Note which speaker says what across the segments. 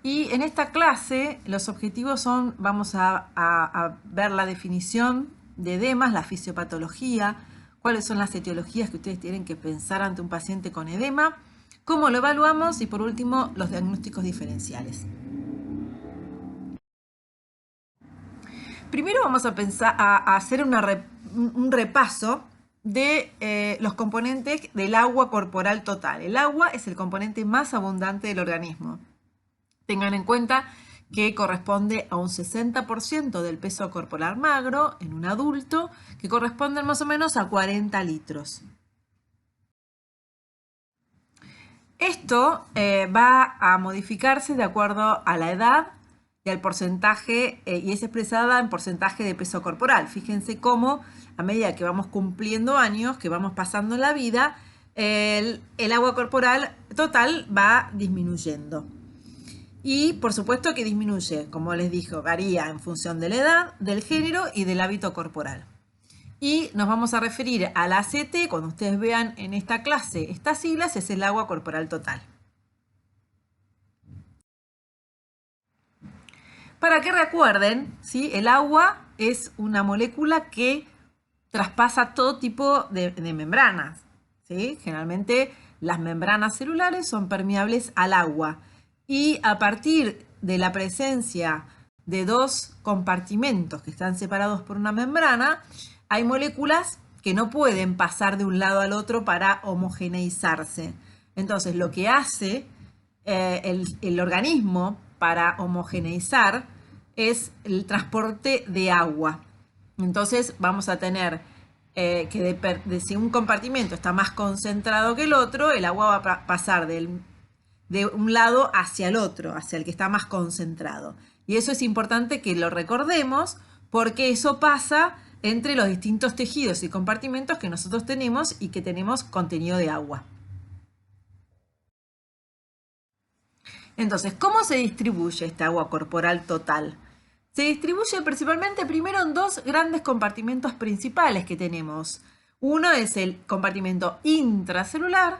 Speaker 1: Y en esta clase los objetivos son, vamos a ver la definición de edemas, la fisiopatología, cuáles son las etiologías que ustedes tienen que pensar ante un paciente con edema, cómo lo evaluamos y por último los diagnósticos diferenciales. Primero vamos a pensar a hacer un repaso de los componentes del agua corporal total. El agua es el componente más abundante del organismo. Tengan en cuenta que corresponde a un 60% del peso corporal magro en un adulto, que corresponden más o menos a 40 litros. Esto va a modificarse de acuerdo a la edad y al porcentaje, y es expresada en porcentaje de peso corporal. Fíjense cómo a medida que vamos cumpliendo años, que vamos pasando en la vida, el agua corporal total va disminuyendo. Y por supuesto que disminuye, como les dije, varía en función de la edad, del género y del hábito corporal. Y nos vamos a referir a la ACT, cuando ustedes vean en esta clase estas siglas, es el agua corporal total. Para que recuerden, ¿sí? El agua es una molécula que traspasa todo tipo de membranas, ¿sí? Generalmente las membranas celulares son permeables al agua. Y a partir de la presencia de dos compartimentos que están separados por una membrana, hay moléculas que no pueden pasar de un lado al otro para homogeneizarse. Entonces, lo que hace el organismo para homogeneizar es el transporte de agua. Entonces, vamos a tener que si un compartimento está más concentrado que el otro, el agua va a pasar de un lado hacia el otro, hacia el que está más concentrado. Y eso es importante que lo recordemos porque eso pasa entre los distintos tejidos y compartimentos que nosotros tenemos y que tenemos contenido de agua. Entonces, ¿cómo se distribuye esta agua corporal total? Se distribuye principalmente primero en dos grandes compartimentos principales que tenemos. Uno es el compartimento intracelular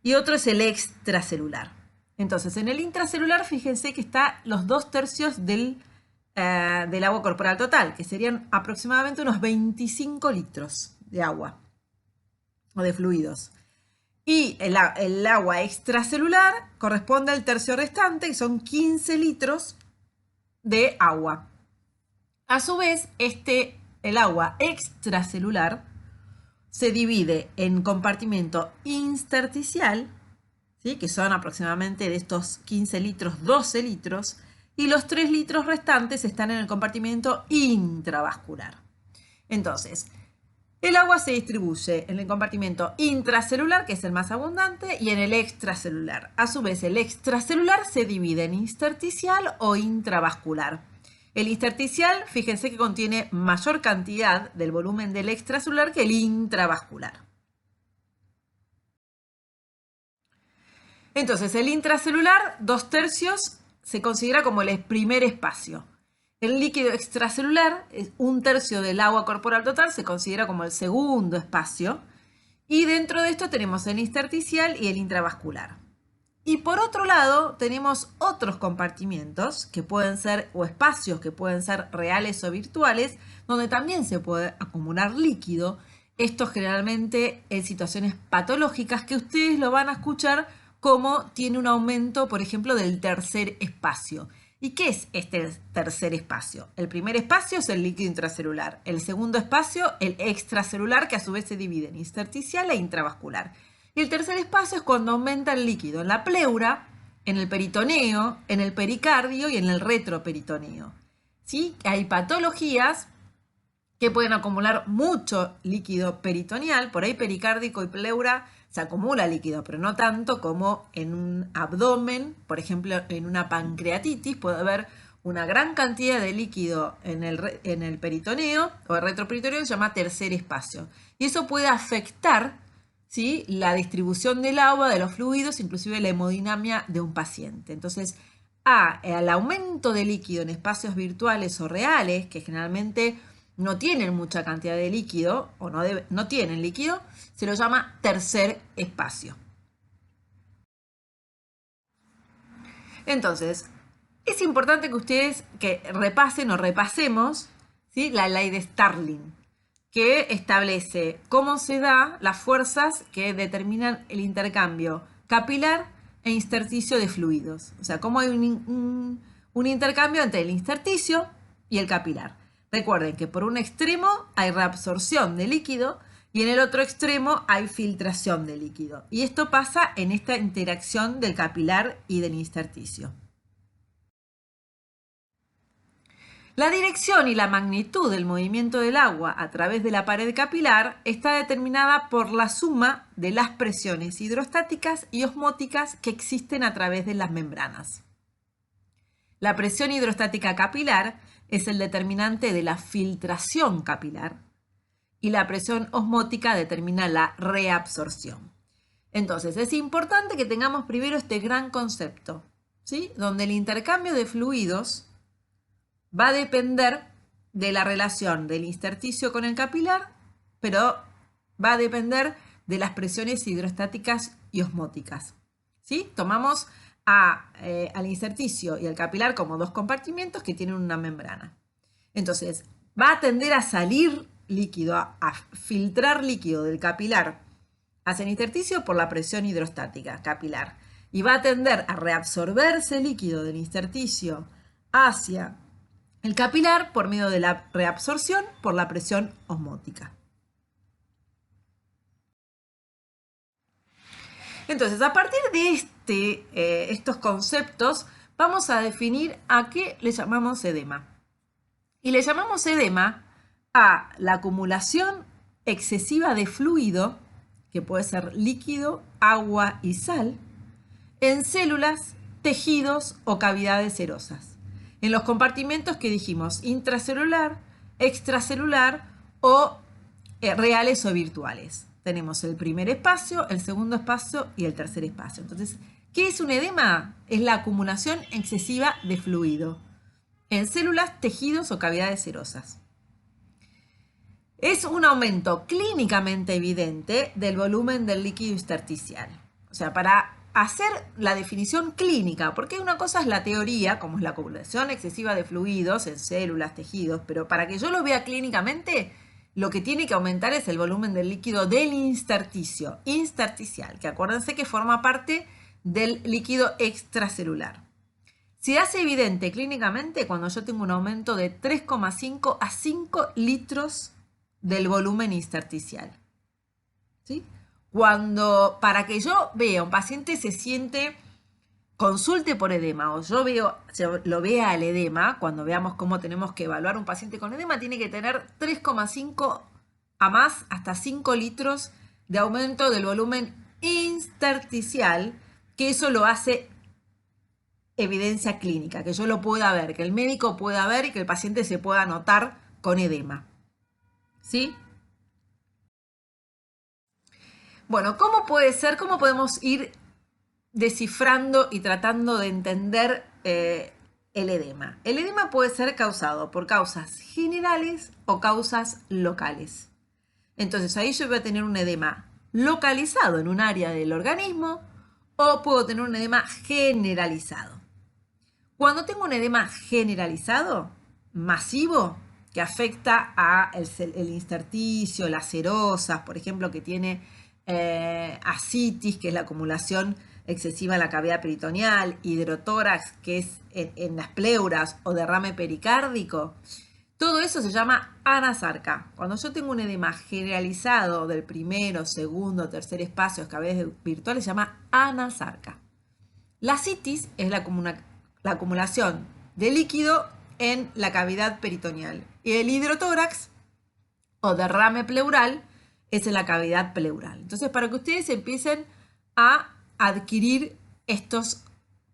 Speaker 1: y otro es el extracelular. Entonces, en el intracelular, fíjense que está los 2/3 del agua corporal total, que serían aproximadamente unos 25 litros de agua o de fluidos. Y el agua extracelular corresponde al tercio restante, que son 15 litros de agua. A su vez, el agua extracelular se divide en compartimento intersticial, ¿sí? Que son aproximadamente de estos 15 litros, 12 litros, y los 3 litros restantes están en el compartimento intravascular. Entonces, el agua se distribuye en el compartimento intracelular, que es el más abundante, y en el extracelular. A su vez, el extracelular se divide en intersticial o intravascular. El intersticial, fíjense que contiene mayor cantidad del volumen del extracelular que el intravascular. Entonces, el intracelular, 2/3, se considera como el primer espacio. El líquido extracelular, 1/3 del agua corporal total, se considera como el segundo espacio. Y dentro de esto tenemos el intersticial y el intravascular. Y por otro lado, tenemos otros compartimientos que pueden ser, o espacios que pueden ser reales o virtuales, donde también se puede acumular líquido. Esto generalmente en situaciones patológicas que ustedes lo van a escuchar como tiene un aumento, por ejemplo, del tercer espacio. ¿Y qué es este tercer espacio? El primer espacio es el líquido intracelular. El segundo espacio, el extracelular, que a su vez se divide en intersticial e intravascular. Y el tercer espacio es cuando aumenta el líquido en la pleura, en el peritoneo, en el pericardio y en el retroperitoneo. ¿Sí? Hay patologías que pueden acumular mucho líquido peritoneal, por ahí pericárdico y pleura se acumula líquido, pero no tanto como en un abdomen, por ejemplo, en una pancreatitis puede haber una gran cantidad de líquido en el peritoneo o el retroperitoneo, se llama tercer espacio. Y eso puede afectar, ¿sí?, la distribución del agua, de los fluidos, inclusive la hemodinamia de un paciente. Entonces, al aumento de líquido en espacios virtuales o reales, que generalmente no tienen mucha cantidad de líquido o no tienen líquido, se lo llama tercer espacio. Entonces, es importante que ustedes que repasen o repasemos, ¿sí?, la ley de Starling, que establece cómo se dan las fuerzas que determinan el intercambio capilar e intersticio de fluidos. O sea, cómo hay un intercambio entre el intersticio y el capilar. Recuerden que por un extremo hay reabsorción de líquido y en el otro extremo hay filtración de líquido. Y esto pasa en esta interacción del capilar y del intersticio. La dirección y la magnitud del movimiento del agua a través de la pared capilar está determinada por la suma de las presiones hidrostáticas y osmóticas que existen a través de las membranas. La presión hidrostática capilar es el determinante de la filtración capilar y la presión osmótica determina la reabsorción. Entonces, es importante que tengamos primero este gran concepto, ¿sí?, donde el intercambio de fluidos va a depender de la relación del intersticio con el capilar, pero va a depender de las presiones hidrostáticas y osmóticas, ¿sí? Tomamos al intersticio y al capilar como dos compartimentos que tienen una membrana. Entonces, va a tender a salir líquido, a filtrar líquido del capilar hacia el intersticio por la presión hidrostática capilar. Y va a tender a reabsorberse líquido del intersticio hacia el capilar por medio de la reabsorción por la presión osmótica. Entonces, a partir de estos conceptos, vamos a definir a qué le llamamos edema. Y le llamamos edema a la acumulación excesiva de fluido, que puede ser líquido, agua y sal, en células, tejidos o cavidades serosas, en los compartimentos que dijimos, intracelular, extracelular o reales o virtuales. Tenemos el primer espacio, el segundo espacio y el tercer espacio. Entonces, ¿qué es un edema? Es la acumulación excesiva de fluido en células, tejidos o cavidades serosas. Es un aumento clínicamente evidente del volumen del líquido intersticial. O sea, para hacer la definición clínica, porque una cosa es la teoría, como es la acumulación excesiva de fluidos en células, tejidos, pero para que yo lo vea clínicamente, lo que tiene que aumentar es el volumen del líquido del intersticial, que acuérdense que forma parte del líquido extracelular. Se hace evidente clínicamente cuando yo tengo un aumento de 3,5 a 5 litros del volumen intersticial, ¿sí? Para que yo vea un paciente consulte por edema o lo vea el edema, cuando veamos cómo tenemos que evaluar un paciente con edema, tiene que tener 3,5 a más hasta 5 litros de aumento del volumen intersticial, que eso lo hace evidencia clínica, que yo lo pueda ver, que el médico pueda ver y que el paciente se pueda notar con edema, ¿sí? Bueno, ¿cómo puede ser? ¿Cómo podemos ir descifrando y tratando de entender el edema? El edema puede ser causado por causas generales o causas locales. Entonces ahí yo voy a tener un edema localizado en un área del organismo o puedo tener un edema generalizado. Cuando tengo un edema generalizado, masivo, que afecta el intersticio, las serosas, por ejemplo, que tiene ascitis, que es la acumulación excesiva en la cavidad peritoneal, hidrotórax, que es en las pleuras, o derrame pericárdico, todo eso se llama anasarca. Cuando yo tengo un edema generalizado del primero, segundo, tercer espacio, cavidades virtuales, se llama anasarca. La ascitis es la acumulación de líquido en la cavidad peritoneal y el hidrotórax o derrame pleural es en la cavidad pleural. Entonces, para que ustedes empiecen a adquirir estas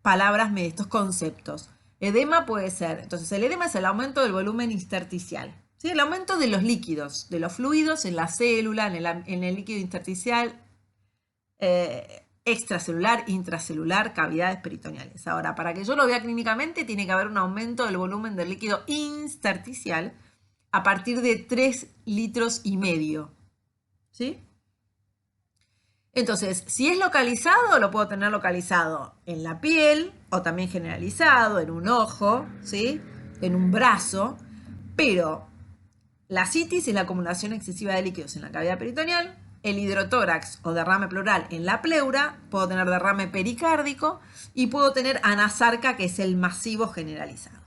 Speaker 1: palabras, estos conceptos. Edema puede ser, entonces el edema es el aumento del volumen intersticial, ¿sí? El aumento de los líquidos, de los fluidos en la célula, en el líquido intersticial, extracelular, intracelular, cavidades peritoneales. Ahora, para que yo lo vea clínicamente, tiene que haber un aumento del volumen del líquido intersticial a partir de 3,5 litros, ¿sí? Entonces, si es localizado, lo puedo tener localizado en la piel, o también generalizado en un ojo, ¿sí? En un brazo, pero la citis es la acumulación excesiva de líquidos en la cavidad peritoneal, el hidrotórax o derrame pleural en la pleura, puedo tener derrame pericárdico y puedo tener anasarca, que es el masivo generalizado.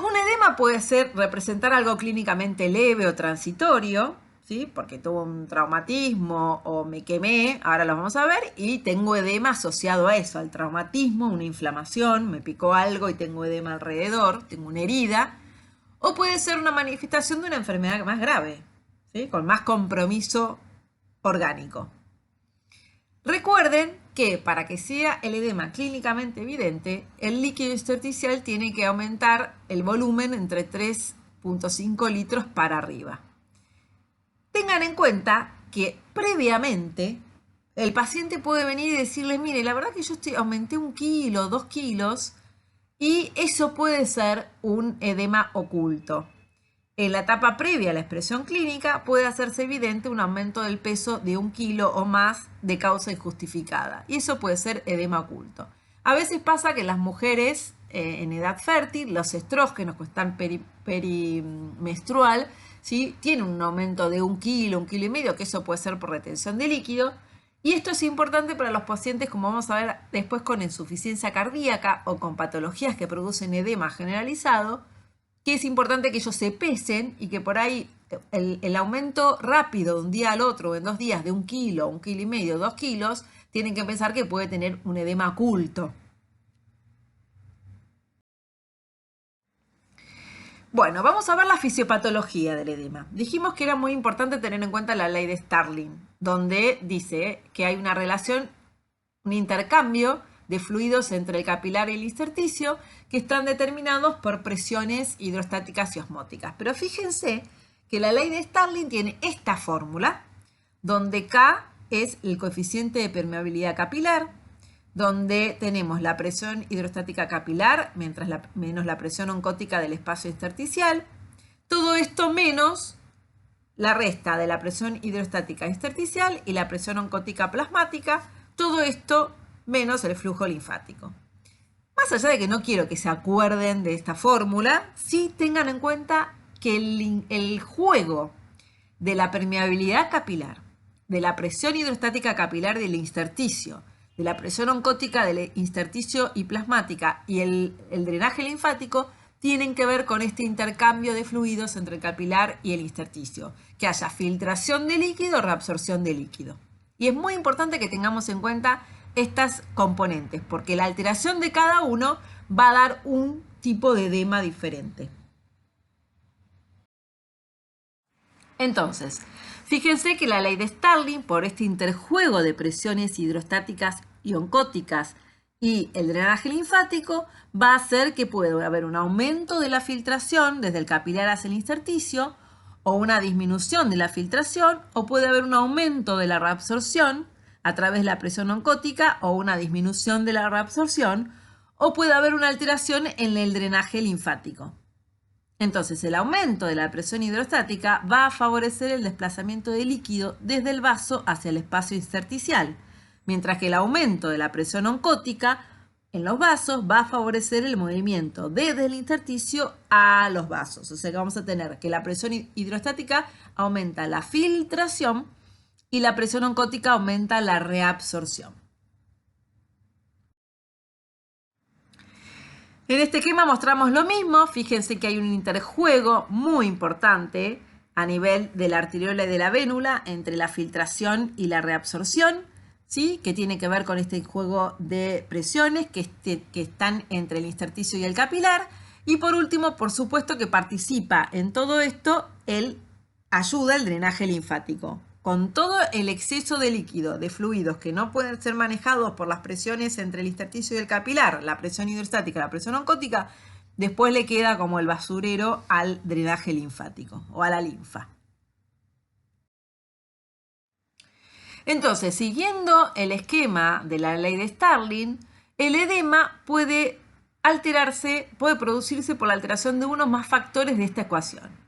Speaker 1: Un edema puede representar algo clínicamente leve o transitorio, ¿sí? Porque tuve un traumatismo o me quemé, ahora lo vamos a ver, y tengo edema asociado a eso, al traumatismo, una inflamación, me picó algo y tengo edema alrededor, tengo una herida, o puede ser una manifestación de una enfermedad más grave, ¿sí? Con más compromiso orgánico. Recuerden que para que sea el edema clínicamente evidente, el líquido intersticial tiene que aumentar el volumen entre 3.5 litros para arriba. Tengan en cuenta que previamente el paciente puede venir y decirle, mire, la verdad que yo aumenté 1 kilo, 2 kilos, y eso puede ser un edema oculto. En la etapa previa a la expresión clínica puede hacerse evidente un aumento del peso de 1 kilo o más de causa injustificada, y eso puede ser edema oculto. A veces pasa que las mujeres en edad fértil, los estrógenos que están perimenstrual, ¿sí? Tienen un aumento de 1 kilo, 1,5 kilos, que eso puede ser por retención de líquido, y esto es importante para los pacientes, como vamos a ver después, con insuficiencia cardíaca o con patologías que producen edema generalizado, que es importante que ellos se pesen y que por ahí el aumento rápido de un día al otro, en 2 días, de 1 kilo, 1,5 kilos, 2 kilos, tienen que pensar que puede tener un edema oculto. Bueno, vamos a ver la fisiopatología del edema. Dijimos que era muy importante tener en cuenta la ley de Starling, donde dice que hay una relación, un intercambio de fluidos entre el capilar y el intersticio que están determinados por presiones hidrostáticas y osmóticas. Pero fíjense que la ley de Starling tiene esta fórmula, donde K es el coeficiente de permeabilidad capilar, donde tenemos la presión hidrostática capilar menos la presión oncótica del espacio intersticial. Todo esto menos la resta de la presión hidrostática intersticial y la presión oncótica plasmática. Todo esto menos el flujo linfático. Más allá de que no quiero que se acuerden de esta fórmula, sí tengan en cuenta que el juego de la permeabilidad capilar, de la presión hidrostática capilar del intersticio, de la presión oncótica del intersticio y plasmática y el drenaje linfático tienen que ver con este intercambio de fluidos entre el capilar y el intersticio, que haya filtración de líquido, reabsorción de líquido. Y es muy importante que tengamos en cuenta estas componentes, porque la alteración de cada uno va a dar un tipo de edema diferente. Entonces, fíjense que la ley de Starling, por este interjuego de presiones hidrostáticas y oncóticas y el drenaje linfático, va a hacer que pueda haber un aumento de la filtración desde el capilar hacia el intersticio, o una disminución de la filtración, o puede haber un aumento de la reabsorción a través de la presión oncótica o una disminución de la reabsorción, o puede haber una alteración en el drenaje linfático. Entonces, el aumento de la presión hidrostática va a favorecer el desplazamiento de líquido desde el vaso hacia el espacio intersticial, mientras que el aumento de la presión oncótica en los vasos va a favorecer el movimiento desde el intersticio a los vasos. O sea que vamos a tener que la presión hidrostática aumenta la filtración y la presión oncótica aumenta la reabsorción. En este esquema mostramos lo mismo. Fíjense que hay un interjuego muy importante a nivel de la arteriola y de la vénula entre la filtración y la reabsorción, ¿sí? Que tiene que ver con este juego de presiones que están entre el intersticio y el capilar. Y por último, por supuesto que participa en todo esto ayuda el drenaje linfático. Con todo el exceso de líquido, de fluidos que no pueden ser manejados por las presiones entre el intersticio y el capilar, la presión hidrostática, la presión oncótica, después le queda como el basurero al drenaje linfático o a la linfa. Entonces, siguiendo el esquema de la ley de Starling, el edema puede producirse por la alteración de unos más factores de esta ecuación.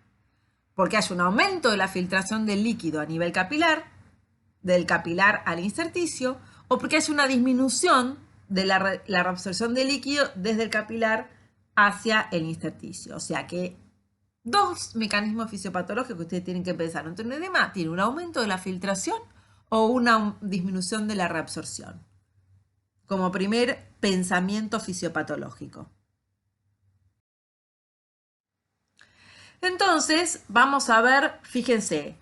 Speaker 1: Porque hay un aumento de la filtración del líquido a nivel capilar, del capilar al intersticio, o porque hay una disminución de la reabsorción de líquido desde el capilar hacia el intersticio. O sea que dos mecanismos fisiopatológicos que ustedes tienen que pensar ante un edema: tiene un aumento de la filtración o una disminución de la reabsorción, como primer pensamiento fisiopatológico. Entonces, vamos a ver, fíjense,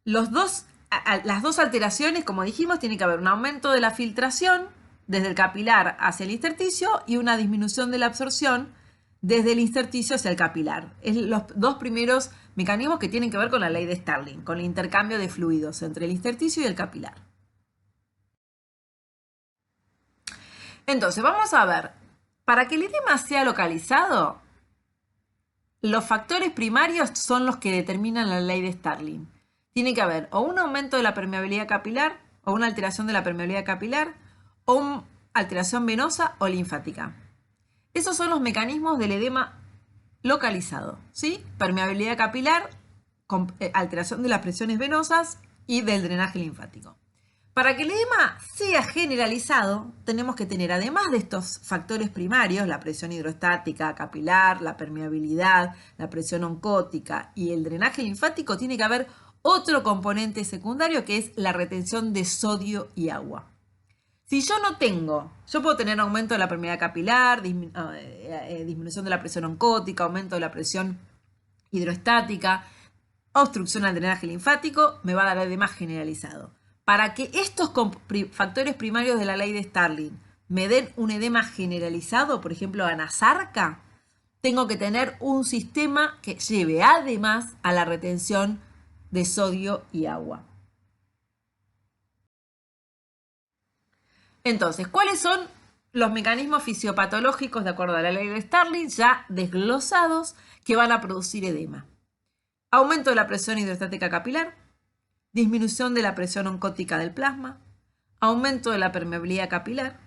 Speaker 1: las dos alteraciones, como dijimos, tiene que haber un aumento de la filtración desde el capilar hacia el intersticio y una disminución de la absorción desde el intersticio hacia el capilar. Es los dos primeros mecanismos que tienen que ver con la ley de Starling, con el intercambio de fluidos entre el intersticio y el capilar. Entonces, vamos a ver, para que el edema sea localizado, los factores primarios son los que determinan la ley de Starling. Tiene que haber o un aumento de la permeabilidad capilar, o una alteración de la permeabilidad capilar, o una alteración venosa o linfática. Esos son los mecanismos del edema localizado, ¿sí? Permeabilidad capilar, alteración de las presiones venosas y del drenaje linfático. Para que el edema sea generalizado, tenemos que tener, además de estos factores primarios, la presión hidrostática capilar, la permeabilidad, la presión oncótica y el drenaje linfático, tiene que haber otro componente secundario que es la retención de sodio y agua. Si yo no tengo, yo puedo tener aumento de la permeabilidad capilar, disminución de la presión oncótica, aumento de la presión hidrostática, obstrucción al drenaje linfático, me va a dar edema generalizado. Para que estos factores primarios de la ley de Starling me den un edema generalizado, por ejemplo, anasarca, tengo que tener un sistema que lleve además a la retención de sodio y agua. Entonces, ¿cuáles son los mecanismos fisiopatológicos de acuerdo a la ley de Starling ya desglosados que van a producir edema? Aumento de la presión hidrostática capilar, disminución de la presión oncótica del plasma, aumento de la permeabilidad capilar,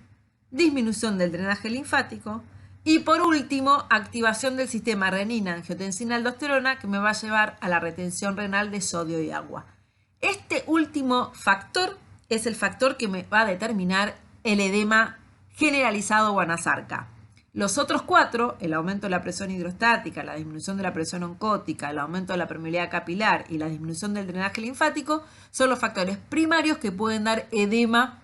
Speaker 1: disminución del drenaje linfático y por último, activación del sistema renina-angiotensina-aldosterona que me va a llevar a la retención renal de sodio y agua. Este último factor es el factor que me va a determinar el edema generalizado o anasarca. Los otros cuatro, el aumento de la presión hidrostática, la disminución de la presión oncótica, el aumento de la permeabilidad capilar y la disminución del drenaje linfático, son los factores primarios que pueden dar edema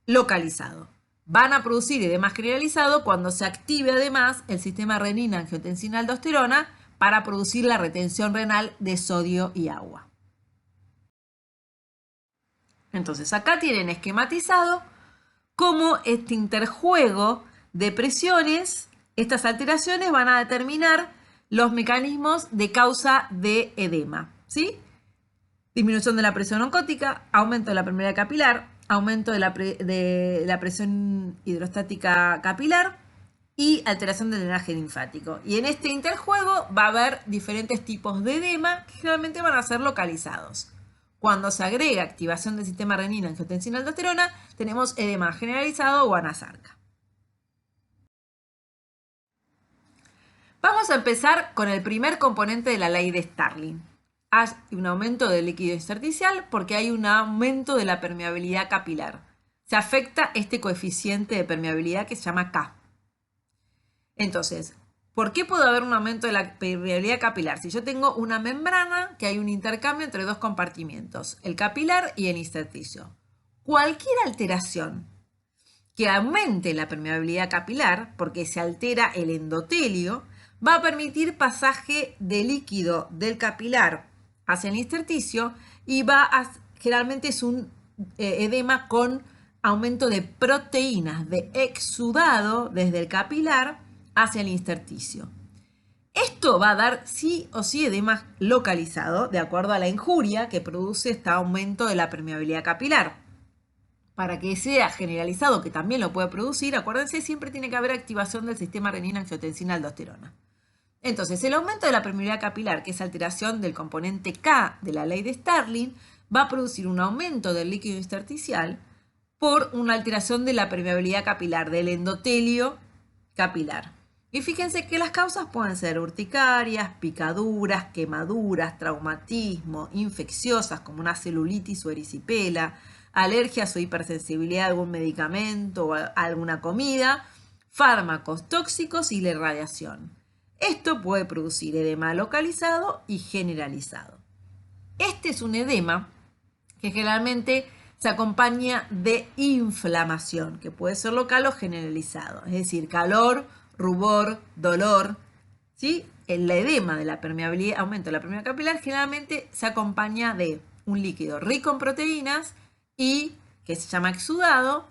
Speaker 1: localizado. Van a producir edema generalizado cuando se active además el sistema renina-angiotensina-aldosterona para producir la retención renal de sodio y agua. Entonces acá tienen esquematizado cómo este interjuego de presiones, estas alteraciones van a determinar los mecanismos de causa de edema, ¿sí? Disminución de la presión oncótica, aumento de la permeabilidad capilar, aumento de la presión hidrostática capilar y alteración del drenaje linfático. Y en este interjuego va a haber diferentes tipos de edema que generalmente van a ser localizados. Cuando se agrega activación del sistema renina-angiotensina-aldosterona, tenemos edema generalizado o anasarca. Vamos a empezar con el primer componente de la ley de Starling. Hay un aumento del líquido intersticial porque hay un aumento de la permeabilidad capilar. Se afecta este coeficiente de permeabilidad que se llama K. Entonces, ¿por qué puede haber un aumento de la permeabilidad capilar? Si yo tengo una membrana que hay un intercambio entre dos compartimientos, el capilar y el intersticio. Cualquier alteración que aumente la permeabilidad capilar, porque se altera el endotelio, va a permitir pasaje de líquido del capilar hacia el intersticio y generalmente es un edema con aumento de proteínas de exudado desde el capilar hacia el intersticio. Esto va a dar sí o sí edema localizado de acuerdo a la injuria que produce este aumento de la permeabilidad capilar. Para que sea generalizado, que también lo puede producir, acuérdense, siempre tiene que haber activación del sistema renina-angiotensina-aldosterona. Entonces, el aumento de la permeabilidad capilar, que es alteración del componente K de la ley de Starling, va a producir un aumento del líquido intersticial por una alteración de la permeabilidad capilar, del endotelio capilar. Y fíjense que las causas pueden ser urticarias, picaduras, quemaduras, traumatismo, infecciosas como una celulitis o erisipela, alergias o hipersensibilidad a algún medicamento o a alguna comida, fármacos tóxicos y la irradiación. Esto puede producir edema localizado y generalizado. Este es un edema que generalmente se acompaña de inflamación, que puede ser local o generalizado, es decir, calor, rubor, dolor, ¿sí? El edema de la permeabilidad, aumento de la permeabilidad capilar, generalmente se acompaña de un líquido rico en proteínas y que se llama exudado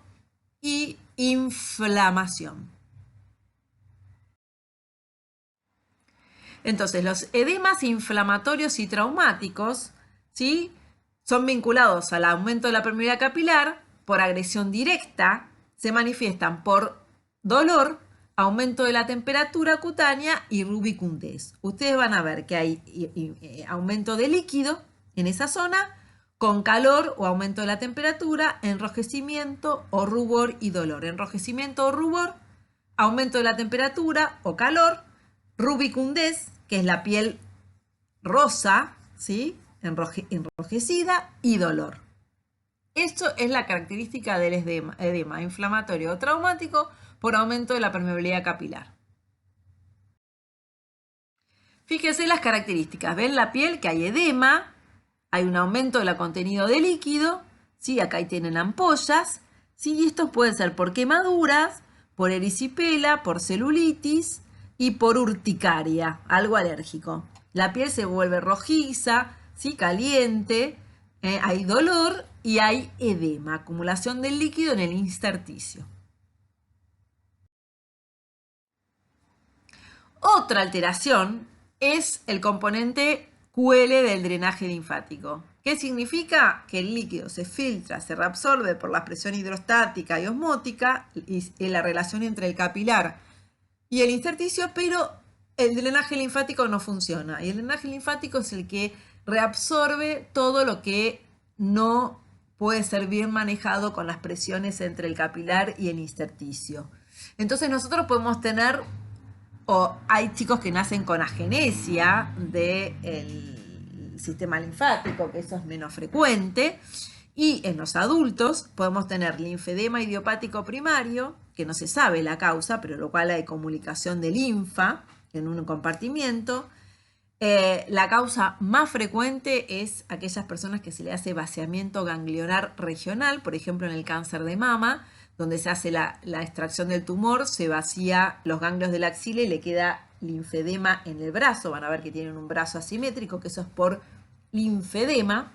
Speaker 1: y inflamación. Entonces, los edemas inflamatorios y traumáticos, ¿sí?, son vinculados al aumento de la permeabilidad capilar por agresión directa, se manifiestan por dolor, aumento de la temperatura cutánea y rubicundez. Ustedes van a ver que hay aumento de líquido en esa zona, con calor o aumento de la temperatura, enrojecimiento o rubor y dolor. Enrojecimiento o rubor, aumento de la temperatura o calor, rubicundez, que es la piel rosa, ¿sí?, enrojecida, y dolor. Esto es la característica del edema inflamatorio o traumático por aumento de la permeabilidad capilar. Fíjense las características. Ven la piel que hay edema, hay un aumento del contenido de líquido, ¿sí? Acá ahí tienen ampollas, ¿sí? Y estos pueden ser por quemaduras, por erisipela, por celulitis y por urticaria, algo alérgico. La piel se vuelve rojiza, ¿sí?, caliente, hay dolor y hay edema, acumulación del líquido en el intersticio. Otra alteración es el componente QL del drenaje linfático. ¿Qué significa? Que el líquido se filtra, se reabsorbe por la presión hidrostática y osmótica y la relación entre el capilar y el intersticio, pero el drenaje linfático no funciona. Y el drenaje linfático es el que reabsorbe todo lo que no puede ser bien manejado con las presiones entre el capilar y el intersticio. Entonces nosotros podemos tener, o hay chicos que nacen con agenesia del sistema linfático, que eso es menos frecuente, y en los adultos podemos tener linfedema idiopático primario, que no se sabe la causa, pero lo cual hay comunicación de linfa en un compartimiento. La causa más frecuente es aquellas personas que se le hace vaciamiento ganglionar regional, por ejemplo en el cáncer de mama, donde se hace la extracción del tumor, se vacía los ganglios de la axila y le queda linfedema en el brazo. Van a ver que tienen un brazo asimétrico, que eso es por linfedema.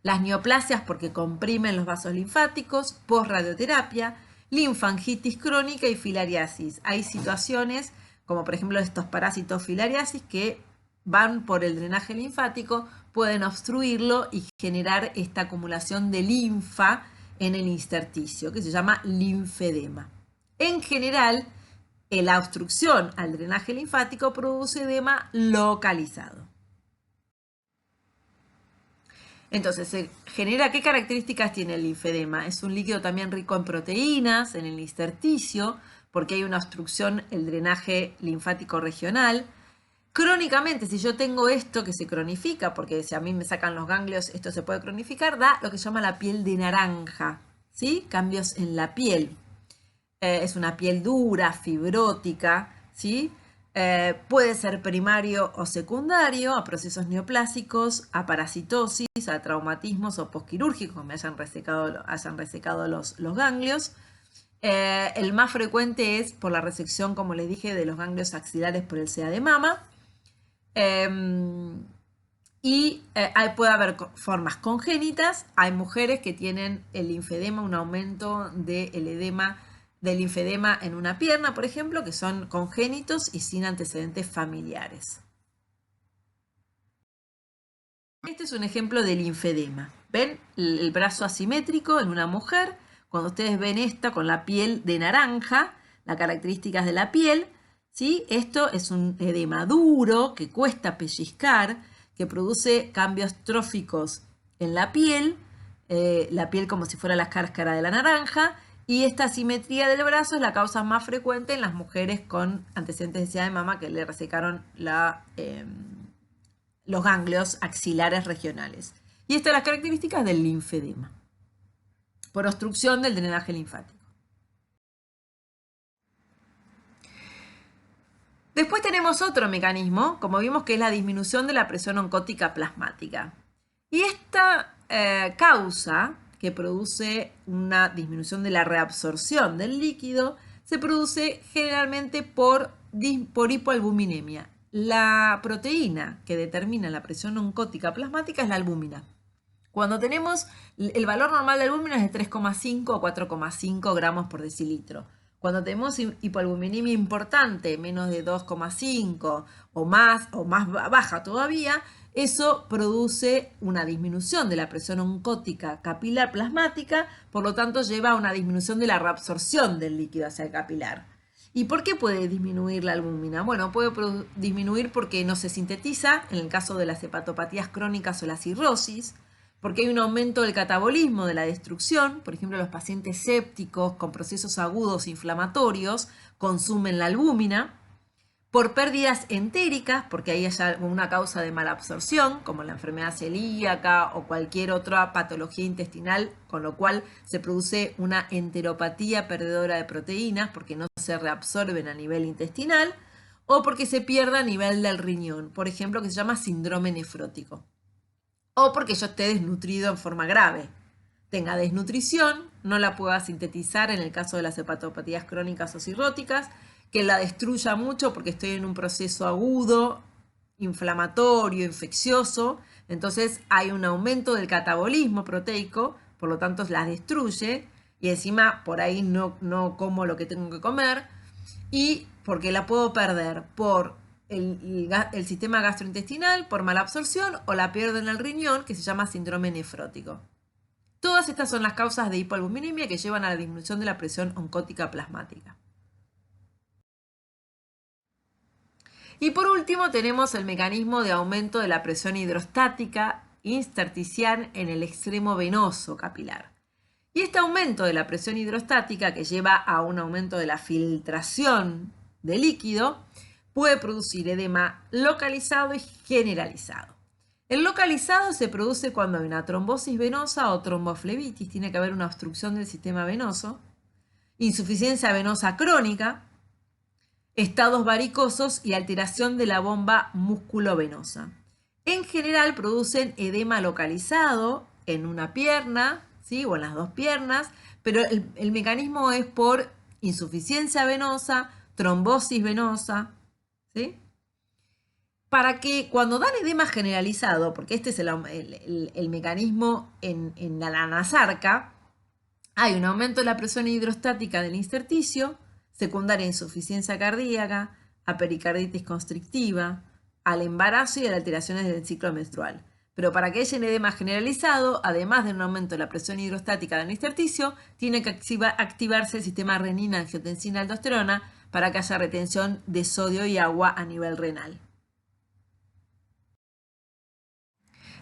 Speaker 1: Las neoplasias porque comprimen los vasos linfáticos, posradioterapia, linfangitis crónica y filariasis. Hay situaciones como por ejemplo estos parásitos filariasis que van por el drenaje linfático, pueden obstruirlo y generar esta acumulación de linfa en el intersticio, que se llama linfedema. En general, la obstrucción al drenaje linfático produce edema localizado. Entonces, se genera, ¿qué características tiene el linfedema? Es un líquido también rico en proteínas, en el intersticio, porque hay una obstrucción, el drenaje linfático regional. Crónicamente, si yo tengo esto que se cronifica, porque si a mí me sacan los ganglios, esto se puede cronificar, da lo que se llama la piel de naranja, ¿sí? Cambios en la piel. Es una piel dura, fibrótica, ¿sí? Puede ser primario o secundario a procesos neoplásicos, a parasitosis, a traumatismos o posquirúrgicos, me hayan resecado los ganglios. El más frecuente es por la resección, como les dije, de los ganglios axilares por el SEA de mama. Puede haber formas congénitas. Hay mujeres que tienen el linfedema, un aumento del linfedema en una pierna, por ejemplo, que son congénitos y sin antecedentes familiares. Este es un ejemplo de linfedema. ¿Ven el brazo asimétrico en una mujer? Cuando ustedes ven esta con la piel de naranja, las características de la piel, ¿sí? Esto es un edema duro que cuesta pellizcar, que produce cambios tróficos en la piel como si fuera la cáscara de la naranja, Y esta asimetría del brazo es la causa más frecuente en las mujeres con antecedentes de obesidad de mama que le resecaron los ganglios axilares regionales. Y estas son las características del linfedema, por obstrucción del drenaje linfático. Después tenemos otro mecanismo, como vimos, que es la disminución de la presión oncótica plasmática. Y esta causa que produce una disminución de la reabsorción del líquido se produce generalmente por hipoalbuminemia. La proteína que determina la presión oncótica plasmática es la albúmina. Cuando tenemos el valor normal de albúmina es de 3,5 o 4,5 gramos por decilitro. Cuando tenemos hipoalbuminemia importante, menos de 2,5 o más baja todavía, eso produce una disminución de la presión oncótica capilar plasmática, por lo tanto lleva a una disminución de la reabsorción del líquido hacia el capilar. ¿Y por qué puede disminuir la albúmina? Bueno, puede disminuir porque no se sintetiza, en el caso de las hepatopatías crónicas o la cirrosis, porque hay un aumento del catabolismo de la destrucción. Por ejemplo, los pacientes sépticos con procesos agudos inflamatorios consumen la albúmina. Por pérdidas entéricas, porque ahí hay alguna causa de malabsorción, como la enfermedad celíaca o cualquier otra patología intestinal, con lo cual se produce una enteropatía perdedora de proteínas, porque no se reabsorben a nivel intestinal, o porque se pierde a nivel del riñón, por ejemplo, que se llama síndrome nefrótico. O porque yo esté desnutrido en forma grave, tenga desnutrición, no la pueda sintetizar en el caso de las hepatopatías crónicas o cirróticas, que la destruya mucho porque estoy en un proceso agudo, inflamatorio, infeccioso, entonces hay un aumento del catabolismo proteico, por lo tanto las destruye, y encima por ahí no como lo que tengo que comer, y porque la puedo perder por el sistema gastrointestinal, por mala absorción, o la pierdo en el riñón, que se llama síndrome nefrótico. Todas estas son las causas de hipoalbuminemia que llevan a la disminución de la presión oncótica plasmática. Y por último tenemos el mecanismo de aumento de la presión hidrostática intersticial en el extremo venoso capilar. Y este aumento de la presión hidrostática, que lleva a un aumento de la filtración de líquido, puede producir edema localizado y generalizado. El localizado se produce cuando hay una trombosis venosa o tromboflebitis, tiene que haber una obstrucción del sistema venoso, insuficiencia venosa crónica, estados varicosos y alteración de la bomba musculovenosa. En general producen edema localizado en una pierna, ¿sí? O en las dos piernas, pero el mecanismo es por insuficiencia venosa, trombosis venosa, ¿sí? Para que cuando dan edema generalizado, porque este es el mecanismo en la anasarca, hay un aumento de la presión hidrostática del intersticio, secundaria a insuficiencia cardíaca, a pericarditis constrictiva, al embarazo y a las alteraciones del ciclo menstrual. Pero para que haya un edema generalizado, además de un aumento de la presión hidrostática del intersticio, tiene que activarse el sistema renina-angiotensina-aldosterona para que haya retención de sodio y agua a nivel renal.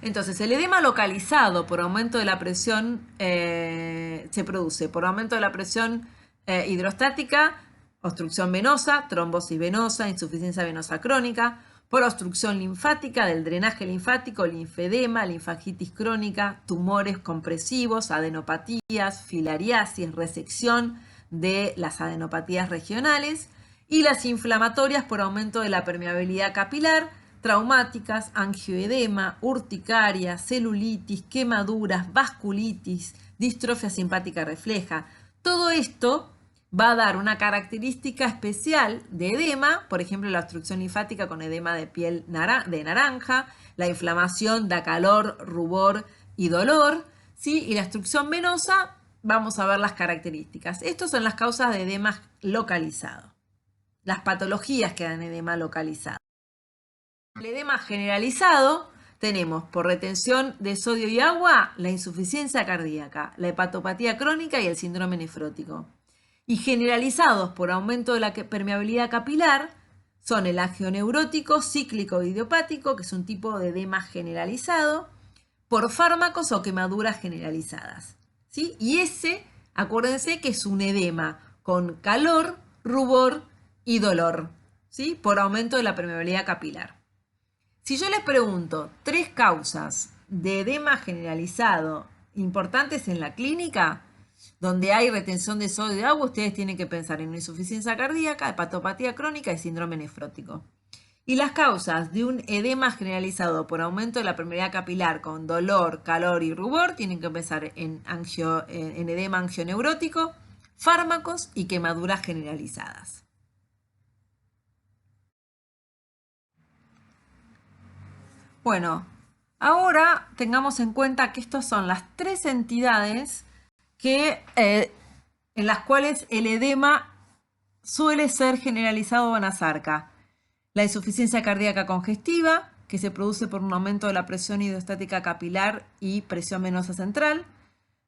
Speaker 1: Entonces, el edema localizado por aumento de la presión se produce por aumento de la presión hidrostática, obstrucción venosa, trombosis venosa, insuficiencia venosa crónica, por obstrucción linfática del drenaje linfático, linfedema, linfangitis crónica, tumores compresivos, adenopatías, filariasis, resección de las adenopatías regionales, y las inflamatorias por aumento de la permeabilidad capilar, traumáticas, angioedema, urticaria, celulitis, quemaduras, vasculitis, distrofia simpática refleja. Todo esto va a dar una característica especial de edema, por ejemplo, la obstrucción linfática con edema de piel de naranja, la inflamación da calor, rubor y dolor, ¿sí? Y la obstrucción venosa, vamos a ver las características. Estas son las causas de edema localizado, las patologías que dan edema localizado. El edema generalizado tenemos por retención de sodio y agua la insuficiencia cardíaca, la hepatopatía crónica y el síndrome nefrótico. Y generalizados por aumento de la permeabilidad capilar son el angioneurótico, cíclico e idiopático, que es un tipo de edema generalizado, por fármacos o quemaduras generalizadas, ¿sí? Y ese Acuérdense que es un edema con calor, rubor y dolor, ¿sí? Por aumento de la permeabilidad capilar. Si yo les pregunto 3 causas de edema generalizado importantes en la clínica, donde hay retención de sodio y agua, ustedes tienen que pensar en insuficiencia cardíaca, hepatopatía crónica y síndrome nefrótico. Y las causas de un edema generalizado por aumento de la permeabilidad capilar con dolor, calor y rubor tienen que pensar en edema angioneurótico, fármacos y quemaduras generalizadas. Bueno, ahora tengamos en cuenta que estas son las 3 entidades en las cuales el edema suele ser generalizado o anasarca. La insuficiencia cardíaca congestiva, que se produce por un aumento de la presión hidrostática capilar y presión venosa central.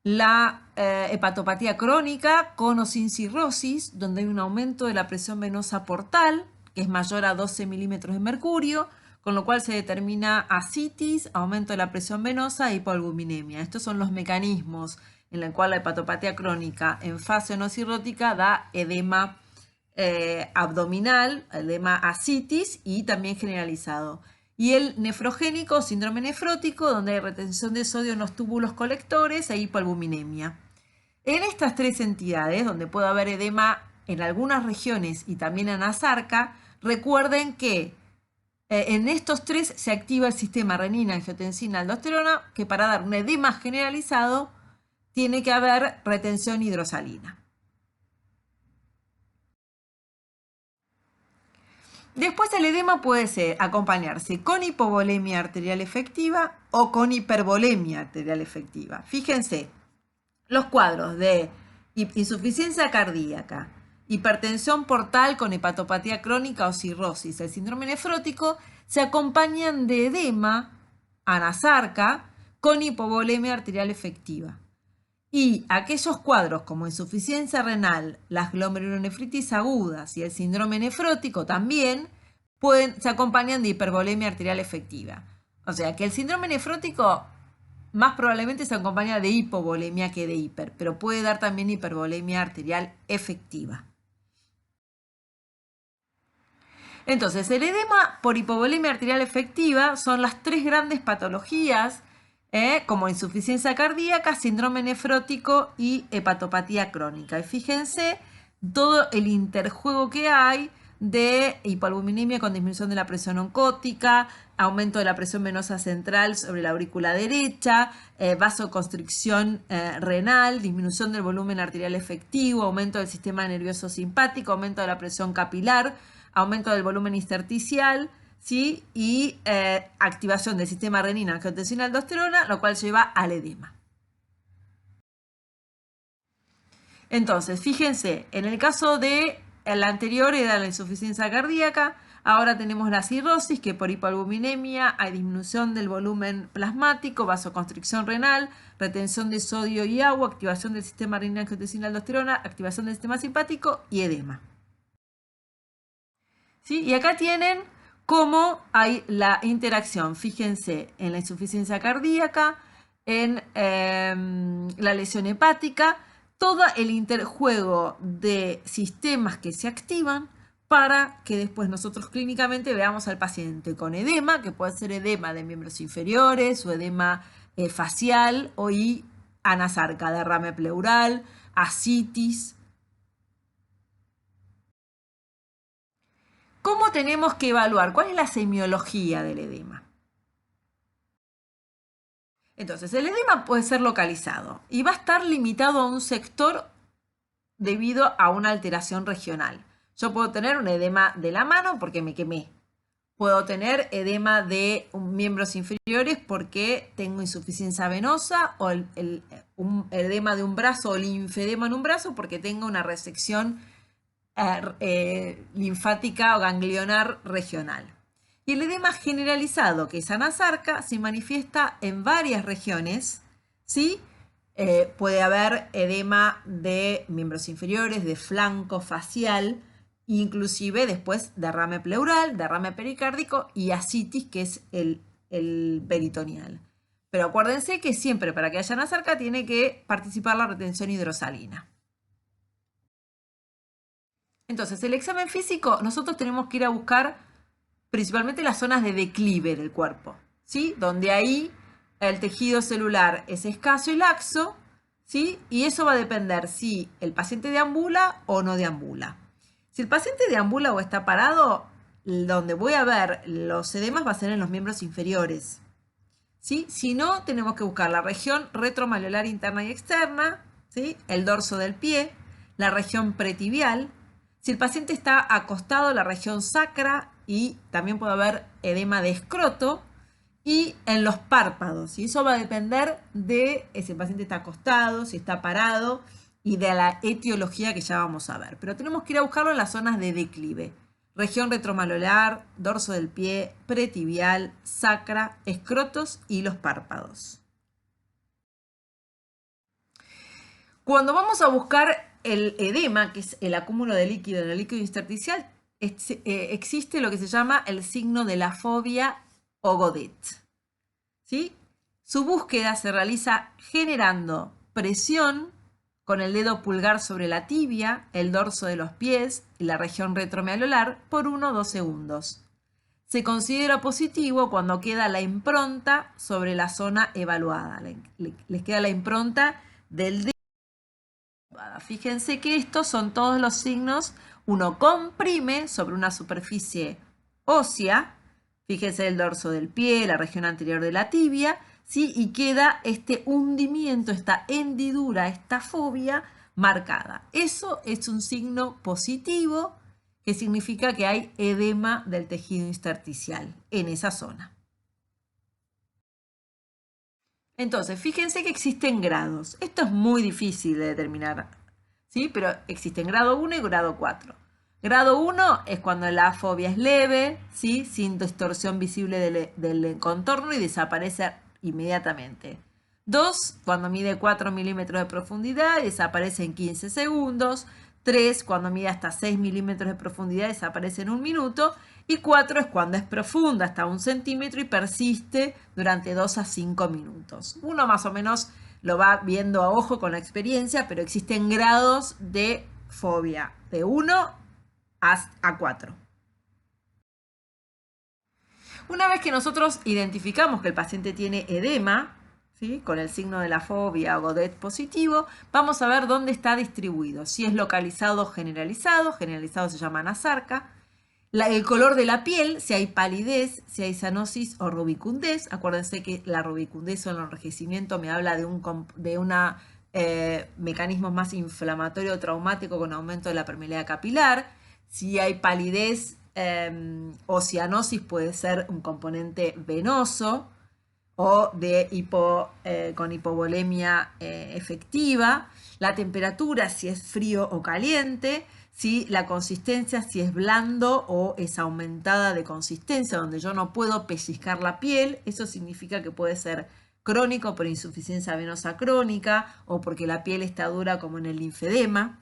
Speaker 1: La hepatopatía crónica con o sin cirrosis, donde hay un aumento de la presión venosa portal, que es mayor a 12 milímetros de mercurio, con lo cual se determina ascitis, aumento de la presión venosa e hipoalbuminemia. Estos son los mecanismos en los cuales la hepatopatía crónica en fase no cirrótica da edema abdominal, edema ascitis y también generalizado. Y el nefrogénico, síndrome nefrótico, donde hay retención de sodio en los túbulos colectores e hipoalbuminemia. En estas 3 entidades, donde puede haber edema en algunas regiones y también anasarca, recuerden que en estos 3 se activa el sistema renina, angiotensina, aldosterona, que para dar un edema generalizado tiene que haber retención hidrosalina. Después el edema puede acompañarse con hipovolemia arterial efectiva o con hipervolemia arterial efectiva. Fíjense, los cuadros de insuficiencia cardíaca, hipertensión portal con hepatopatía crónica o cirrosis, el síndrome nefrótico, se acompañan de edema anasarca con hipovolemia arterial efectiva. Y aquellos cuadros como insuficiencia renal, las glomerulonefritis agudas y el síndrome nefrótico también se acompañan de hipervolemia arterial efectiva. O sea que el síndrome nefrótico más probablemente se acompaña de hipovolemia que de hiper, pero puede dar también hipervolemia arterial efectiva. Entonces, el edema por hipovolemia arterial efectiva son las 3 grandes patologías como insuficiencia cardíaca, síndrome nefrótico y hepatopatía crónica. Y fíjense todo el interjuego que hay de hipoalbuminemia con disminución de la presión oncótica, aumento de la presión venosa central sobre la aurícula derecha, vasoconstricción renal, disminución del volumen arterial efectivo, aumento del sistema nervioso simpático, aumento de la presión capilar, aumento del volumen intersticial, ¿sí? Y activación del sistema renina, angiotensina, aldosterona, lo cual lleva al edema. Entonces, fíjense, en el caso de la anterior era la insuficiencia cardíaca, ahora tenemos la cirrosis, que por hipoalbuminemia hay disminución del volumen plasmático, vasoconstricción renal, retención de sodio y agua, activación del sistema renina, angiotensina, aldosterona, activación del sistema simpático y edema. ¿Sí? Y acá tienen cómo hay la interacción, fíjense, en la insuficiencia cardíaca, en la lesión hepática, todo el interjuego de sistemas que se activan para que después nosotros clínicamente veamos al paciente con edema, que puede ser edema de miembros inferiores o edema facial o anasarca, derrame pleural, ascitis. ¿Cómo tenemos que evaluar? ¿Cuál es la semiología del edema? Entonces, el edema puede ser localizado y va a estar limitado a un sector debido a una alteración regional. Yo puedo tener un edema de la mano porque me quemé. Puedo tener edema de miembros inferiores porque tengo insuficiencia venosa o un edema de un brazo o linfedema en un brazo porque tengo una resección linfática o ganglionar regional. Y el edema generalizado, que es anasarca, se manifiesta en varias regiones, ¿sí? Puede haber edema de miembros inferiores, de flanco facial, inclusive después derrame pleural, derrame pericárdico y ascitis, que es el peritoneal. Pero acuérdense que siempre para que haya Nasarca tiene que participar la retención hidrosalina. Entonces, el examen físico, nosotros tenemos que ir a buscar principalmente las zonas de declive del cuerpo, ¿sí? Donde ahí el tejido celular es escaso y laxo, ¿sí? Y eso va a depender si el paciente deambula o no deambula. Si el paciente deambula o está parado, donde voy a ver los edemas va a ser en los miembros inferiores, ¿sí? Si no, tenemos que buscar la región retromalleolar interna y externa, ¿sí? El dorso del pie, la región pretibial. Si el paciente está acostado, la región sacra, y también puede haber edema de escroto, y en los párpados. Y eso va a depender de si el paciente está acostado, si está parado, y de la etiología que ya vamos a ver. Pero tenemos que ir a buscarlo en las zonas de declive. Región retromalolar, dorso del pie, pretibial, sacra, escrotos y los párpados. Cuando vamos a buscar el edema, que es el acúmulo de líquido en el líquido intersticial, existe lo que se llama el signo de la fobia o Godet, ¿sí? Su búsqueda se realiza generando presión con el dedo pulgar sobre la tibia, el dorso de los pies y la región retromedular por 1 o 2 segundos. Se considera positivo cuando queda la impronta sobre la zona evaluada. Les queda la impronta del dedo. Fíjense que estos son todos los signos. Uno comprime sobre una superficie ósea. Fíjense el dorso del pie, la región anterior de la tibia, ¿sí? Y queda este hundimiento, esta hendidura, esta fobia marcada. Eso es un signo positivo que significa que hay edema del tejido intersticial en esa zona. Entonces, fíjense que existen grados. Esto es muy difícil de determinar, ¿sí? Pero existen grado 1 y grado 4. Grado 1 es cuando la fobia es leve, ¿sí? Sin distorsión visible del contorno y desaparece inmediatamente. 2, cuando mide 4 milímetros de profundidad y desaparece en 15 segundos. 3, cuando mide hasta 6 milímetros de profundidad y desaparece en 1 minuto. Y 4 es cuando es profunda, hasta 1 centímetro y persiste durante 2 a 5 minutos. Uno más o menos lo va viendo a ojo con la experiencia, pero existen grados de fobia, de 1 a 4. Una vez que nosotros identificamos que el paciente tiene edema, ¿sí? Con el signo de la fobia o Godet positivo, vamos a ver dónde está distribuido. Si es localizado o generalizado se llama Nasarca. El color de la piel, si hay palidez, si hay cianosis o rubicundez. Acuérdense que la rubicundez o el enrojecimiento me habla de un mecanismo más inflamatorio o traumático con aumento de la permeabilidad capilar. Si hay palidez o cianosis, puede ser un componente venoso o con hipovolemia efectiva. La temperatura, si es frío o caliente. ¿Sí? La consistencia, si es blando o es aumentada de consistencia, donde yo no puedo pellizcar la piel, eso significa que puede ser crónico por insuficiencia venosa crónica o porque la piel está dura como en el linfedema.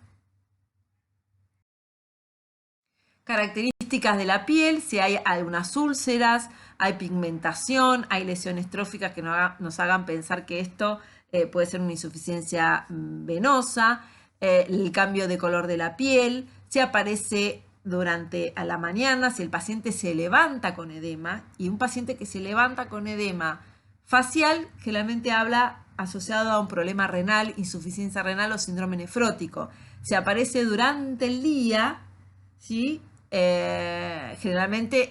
Speaker 1: Características de la piel, si hay algunas úlceras, hay pigmentación, hay lesiones tróficas que nos hagan pensar que esto puede ser una insuficiencia venosa. El cambio de color de la piel, si aparece durante a la mañana, si el paciente se levanta con edema, y un paciente que se levanta con edema facial generalmente habla asociado a un problema renal, insuficiencia renal o síndrome nefrótico. Si aparece durante el día, ¿sí? Generalmente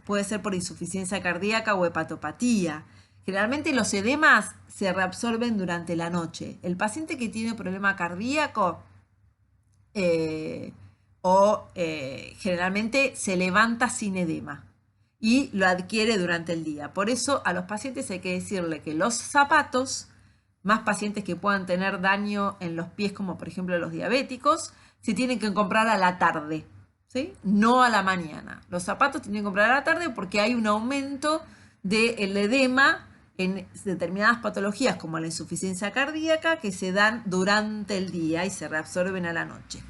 Speaker 1: puede ser por insuficiencia cardíaca o hepatopatía. Generalmente los edemas se reabsorben durante la noche. El paciente que tiene problema cardíaco generalmente se levanta sin edema y lo adquiere durante el día. Por eso a los pacientes hay que decirle que los zapatos, más pacientes que puedan tener daño en los pies, como por ejemplo los diabéticos, se tienen que comprar a la tarde, ¿sí? No a la mañana. Los zapatos tienen que comprar a la tarde porque hay un aumento del edema en determinadas patologías como la insuficiencia cardíaca que se dan durante el día y se reabsorben a la noche.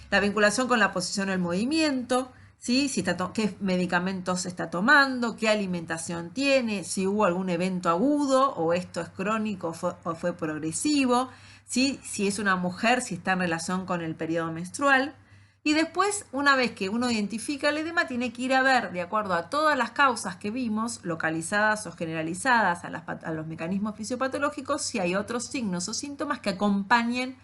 Speaker 1: La vinculación con la posición o el movimiento, ¿sí? Si qué medicamentos está tomando, qué alimentación tiene, si hubo algún evento agudo o esto es crónico o fue progresivo, ¿sí? Si es una mujer, si está en relación con el periodo menstrual. Y después, una vez que uno identifica el edema, tiene que ir a ver, de acuerdo a todas las causas que vimos, localizadas o generalizadas a los mecanismos fisiopatológicos, si hay otros signos o síntomas que acompañen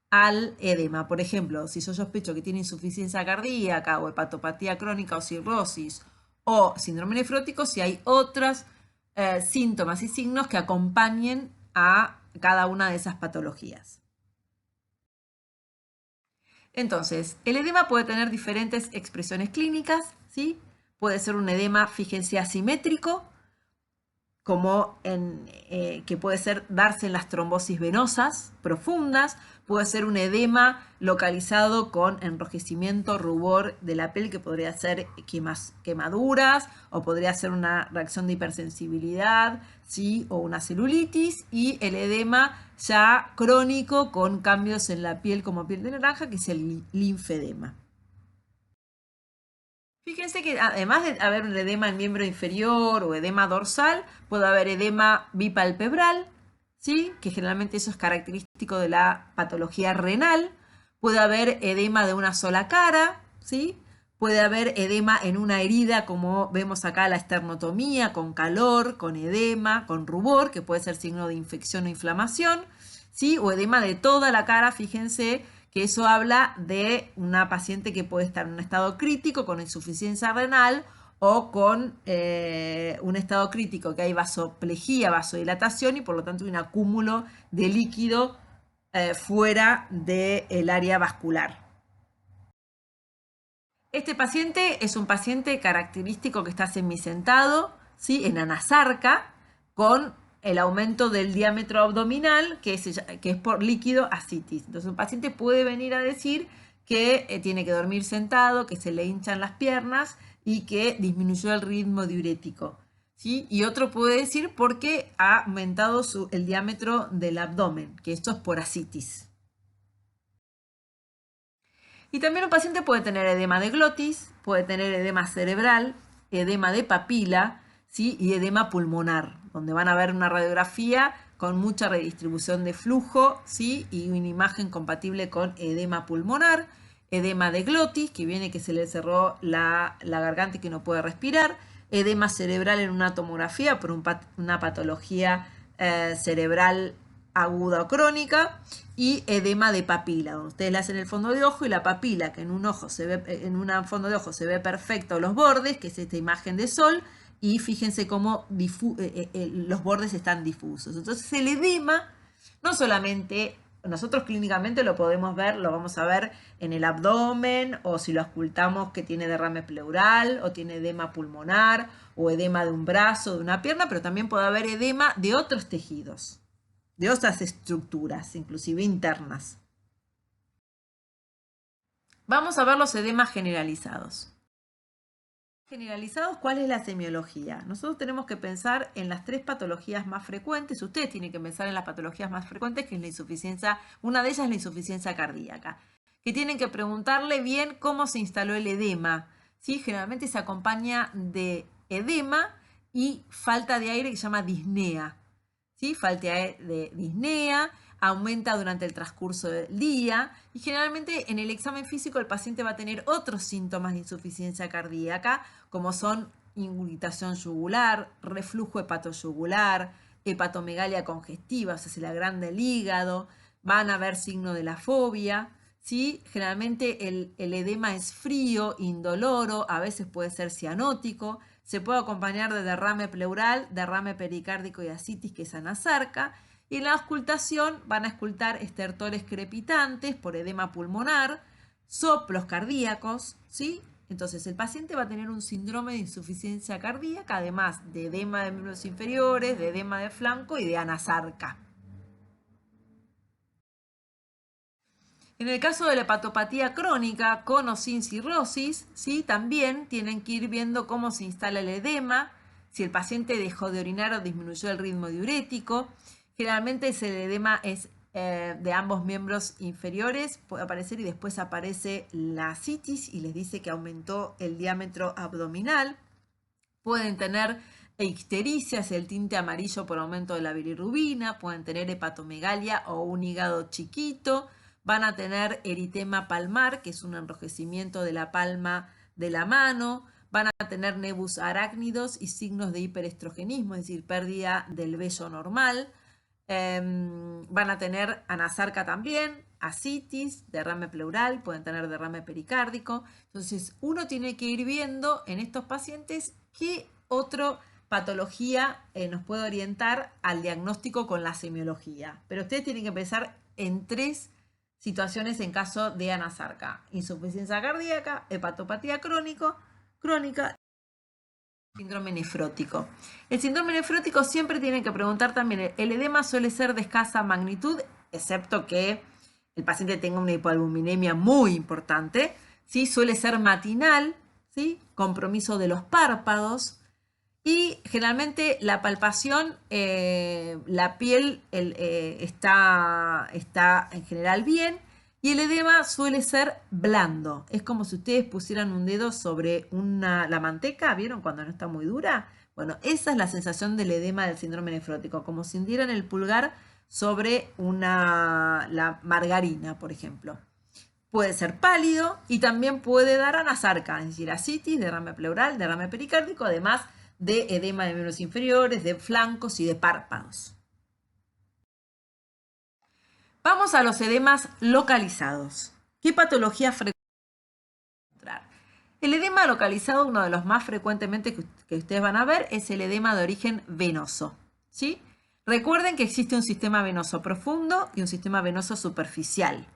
Speaker 1: al edema. Por ejemplo, si yo sospecho que tiene insuficiencia cardíaca o hepatopatía crónica o cirrosis o síndrome nefrótico, si hay otros síntomas y signos que acompañen a cada una de esas patologías. Entonces, el edema puede tener diferentes expresiones clínicas, ¿sí? Puede ser un edema, fíjense, asimétrico, como que puede darse en las trombosis venosas profundas, puede ser un edema localizado con enrojecimiento, rubor de la piel, que podría ser quemaduras, o podría ser una reacción de hipersensibilidad, ¿sí? O una celulitis, y el edema ya crónico con cambios en la piel como piel de naranja, que es el linfedema. Fíjense que además de haber un edema en miembro inferior o edema dorsal, puede haber edema bipalpebral, ¿sí? Que generalmente eso es característico de la patología renal. Puede haber edema de una sola cara, ¿sí? Puede haber edema en una herida, como vemos acá la esternotomía, con calor, con edema, con rubor, que puede ser signo de infección o inflamación, ¿sí? O edema de toda la cara, fíjense que eso habla de una paciente que puede estar en un estado crítico con insuficiencia renal o con un estado crítico que hay vasoplejía, vasodilatación y por lo tanto un acúmulo de líquido fuera del área vascular. Este paciente es un paciente característico que está semisentado, ¿sí? En anasarca, con el aumento del diámetro abdominal, que es por líquido ascitis. Entonces, un paciente puede venir a decir que tiene que dormir sentado, que se le hinchan las piernas y que disminuyó el ritmo diurético, ¿sí? Y otro puede decir porque ha aumentado el diámetro del abdomen, que esto es por ascitis. Y también un paciente puede tener edema de glotis, puede tener edema cerebral, edema de papila, ¿sí? Y edema pulmonar, donde van a ver una radiografía con mucha redistribución de flujo, ¿sí? Y una imagen compatible con edema pulmonar, edema de glotis, que viene que se le cerró la garganta y que no puede respirar, edema cerebral en una tomografía por una patología cerebral aguda o crónica, y edema de papila, donde ustedes le hacen el fondo de ojo y la papila, que en un fondo de ojo se ve perfecto los bordes, que es esta imagen de sol, y fíjense cómo los bordes están difusos. Entonces el edema, no solamente nosotros clínicamente lo podemos ver, lo vamos a ver en el abdomen, o si lo auscultamos que tiene derrame pleural, o tiene edema pulmonar, o edema de un brazo, de una pierna, pero también puede haber edema de otros tejidos, de otras estructuras, inclusive internas. Vamos a ver los edemas generalizados. Generalizados, ¿cuál es la semiología? Nosotros tenemos que pensar en las tres patologías más frecuentes. Ustedes tienen que pensar en las patologías más frecuentes, que es la insuficiencia, una de ellas es la insuficiencia cardíaca, que tienen que preguntarle bien cómo se instaló el edema, ¿sí? Generalmente se acompaña de edema y falta de aire, que se llama disnea, ¿sí? Falta de disnea, aumenta durante el transcurso del día y generalmente en el examen físico el paciente va a tener otros síntomas de insuficiencia cardíaca, como son ingurgitación yugular, reflujo hepatoyugular, hepatomegalia congestiva, o sea, se le agranda el hígado, van a haber signo de la fobia, ¿sí? Generalmente el edema es frío, indoloro, a veces puede ser cianótico, se puede acompañar de derrame pleural, derrame pericárdico y ascitis, que es anasarca. Y en la auscultación van a auscultar estertores crepitantes por edema pulmonar, soplos cardíacos, ¿sí? Entonces el paciente va a tener un síndrome de insuficiencia cardíaca, además de edema de miembros inferiores, de edema de flanco y de anasarca. En el caso de la hepatopatía crónica, con o sin cirrosis, ¿sí? También tienen que ir viendo cómo se instala el edema, si el paciente dejó de orinar o disminuyó el ritmo diurético. Generalmente ese edema es de ambos miembros inferiores puede aparecer y después aparece la ascitis y les dice que aumentó el diámetro abdominal. Pueden tener ictericias, el tinte amarillo por aumento de la bilirrubina, pueden tener hepatomegalia o un hígado chiquito, van a tener eritema palmar, que es un enrojecimiento de la palma de la mano, van a tener nebus arácnidos y signos de hiperestrogenismo, es decir, pérdida del vello normal. Van a tener anasarca también, ascitis, derrame pleural, pueden tener derrame pericárdico. Entonces, uno tiene que ir viendo en estos pacientes qué otra patología nos puede orientar al diagnóstico con la semiología. Pero ustedes tienen que pensar en 3 situaciones en caso de anasarca: insuficiencia cardíaca, hepatopatía crónica, síndrome nefrótico. El síndrome nefrótico siempre tienen que preguntar también, el edema suele ser de escasa magnitud, excepto que el paciente tenga una hipoalbuminemia muy importante, ¿sí? Suele ser matinal, ¿sí? Compromiso de los párpados y generalmente la palpación, la piel está en general bien. Y el edema suele ser blando. Es como si ustedes pusieran un dedo sobre la manteca, ¿vieron cuando no está muy dura? Bueno, esa es la sensación del edema del síndrome nefrótico, como si hundieran el pulgar sobre la margarina, por ejemplo. Puede ser pálido y también puede dar anasarca, es decir, ascitis, derrame pleural, derrame pericárdico, además de edema de miembros inferiores, de flancos y de párpados. Vamos a los edemas localizados. ¿Qué patología frecuente encontrar? El edema localizado, uno de los más frecuentemente que ustedes van a ver, es el edema de origen venoso, ¿sí? Recuerden que existe un sistema venoso profundo y un sistema venoso superficial.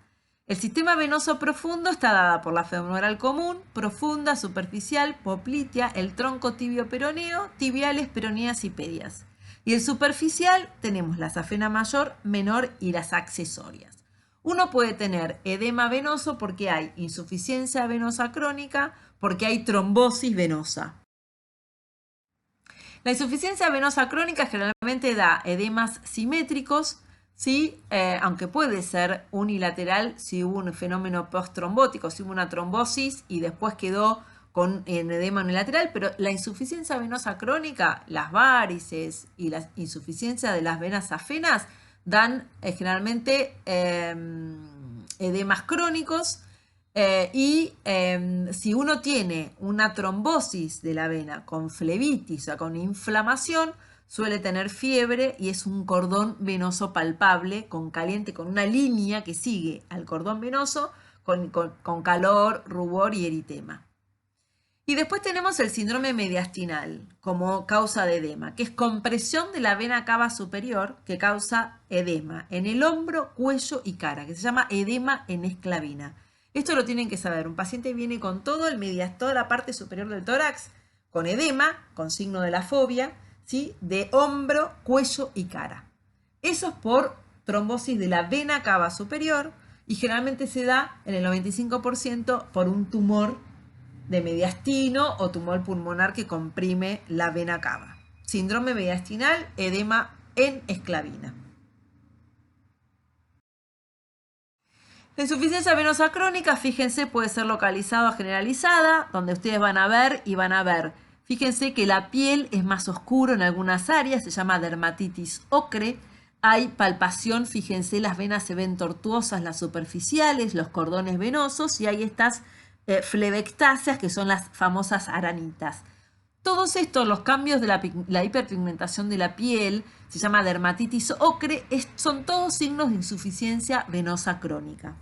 Speaker 1: El sistema venoso profundo está dado por la femoral común, profunda, superficial, poplitea, el tronco tibio peroneo, tibiales, peroneas y pedias. Y el superficial tenemos la safena mayor, menor y las accesorias. Uno puede tener edema venoso porque hay insuficiencia venosa crónica, porque hay trombosis venosa. La insuficiencia venosa crónica generalmente da edemas simétricos, ¿sí? Aunque puede ser unilateral si hubo un fenómeno post-trombótico, si hubo una trombosis y después quedó con edema unilateral, pero la insuficiencia venosa crónica, las varices y la insuficiencia de las venas safenas dan generalmente edemas crónicos. Si uno tiene una trombosis de la vena con flebitis, o sea, con inflamación, suele tener fiebre y es un cordón venoso palpable, con caliente, con una línea que sigue al cordón venoso, con calor, rubor y eritema. Y después tenemos el síndrome mediastinal como causa de edema, que es compresión de la vena cava superior que causa edema en el hombro, cuello y cara, que se llama edema en esclavina. Esto lo tienen que saber. Un paciente viene con toda la parte superior del tórax, con edema, con signo de la fobia, ¿sí? De hombro, cuello y cara. Eso es por trombosis de la vena cava superior y generalmente se da en el 95% por un tumor de mediastino o tumor pulmonar que comprime la vena cava. Síndrome mediastinal, edema en esclavina. La insuficiencia venosa crónica, fíjense, puede ser localizada o generalizada, donde ustedes van a ver. Fíjense que la piel es más oscura en algunas áreas, se llama dermatitis ocre. Hay palpación, fíjense, las venas se ven tortuosas, las superficiales, los cordones venosos, y hay estas flebectáceas, que son las famosas aranitas. Todos estos, los cambios de la hiperpigmentación de la piel, se llama dermatitis ocre, son todos signos de insuficiencia venosa crónica.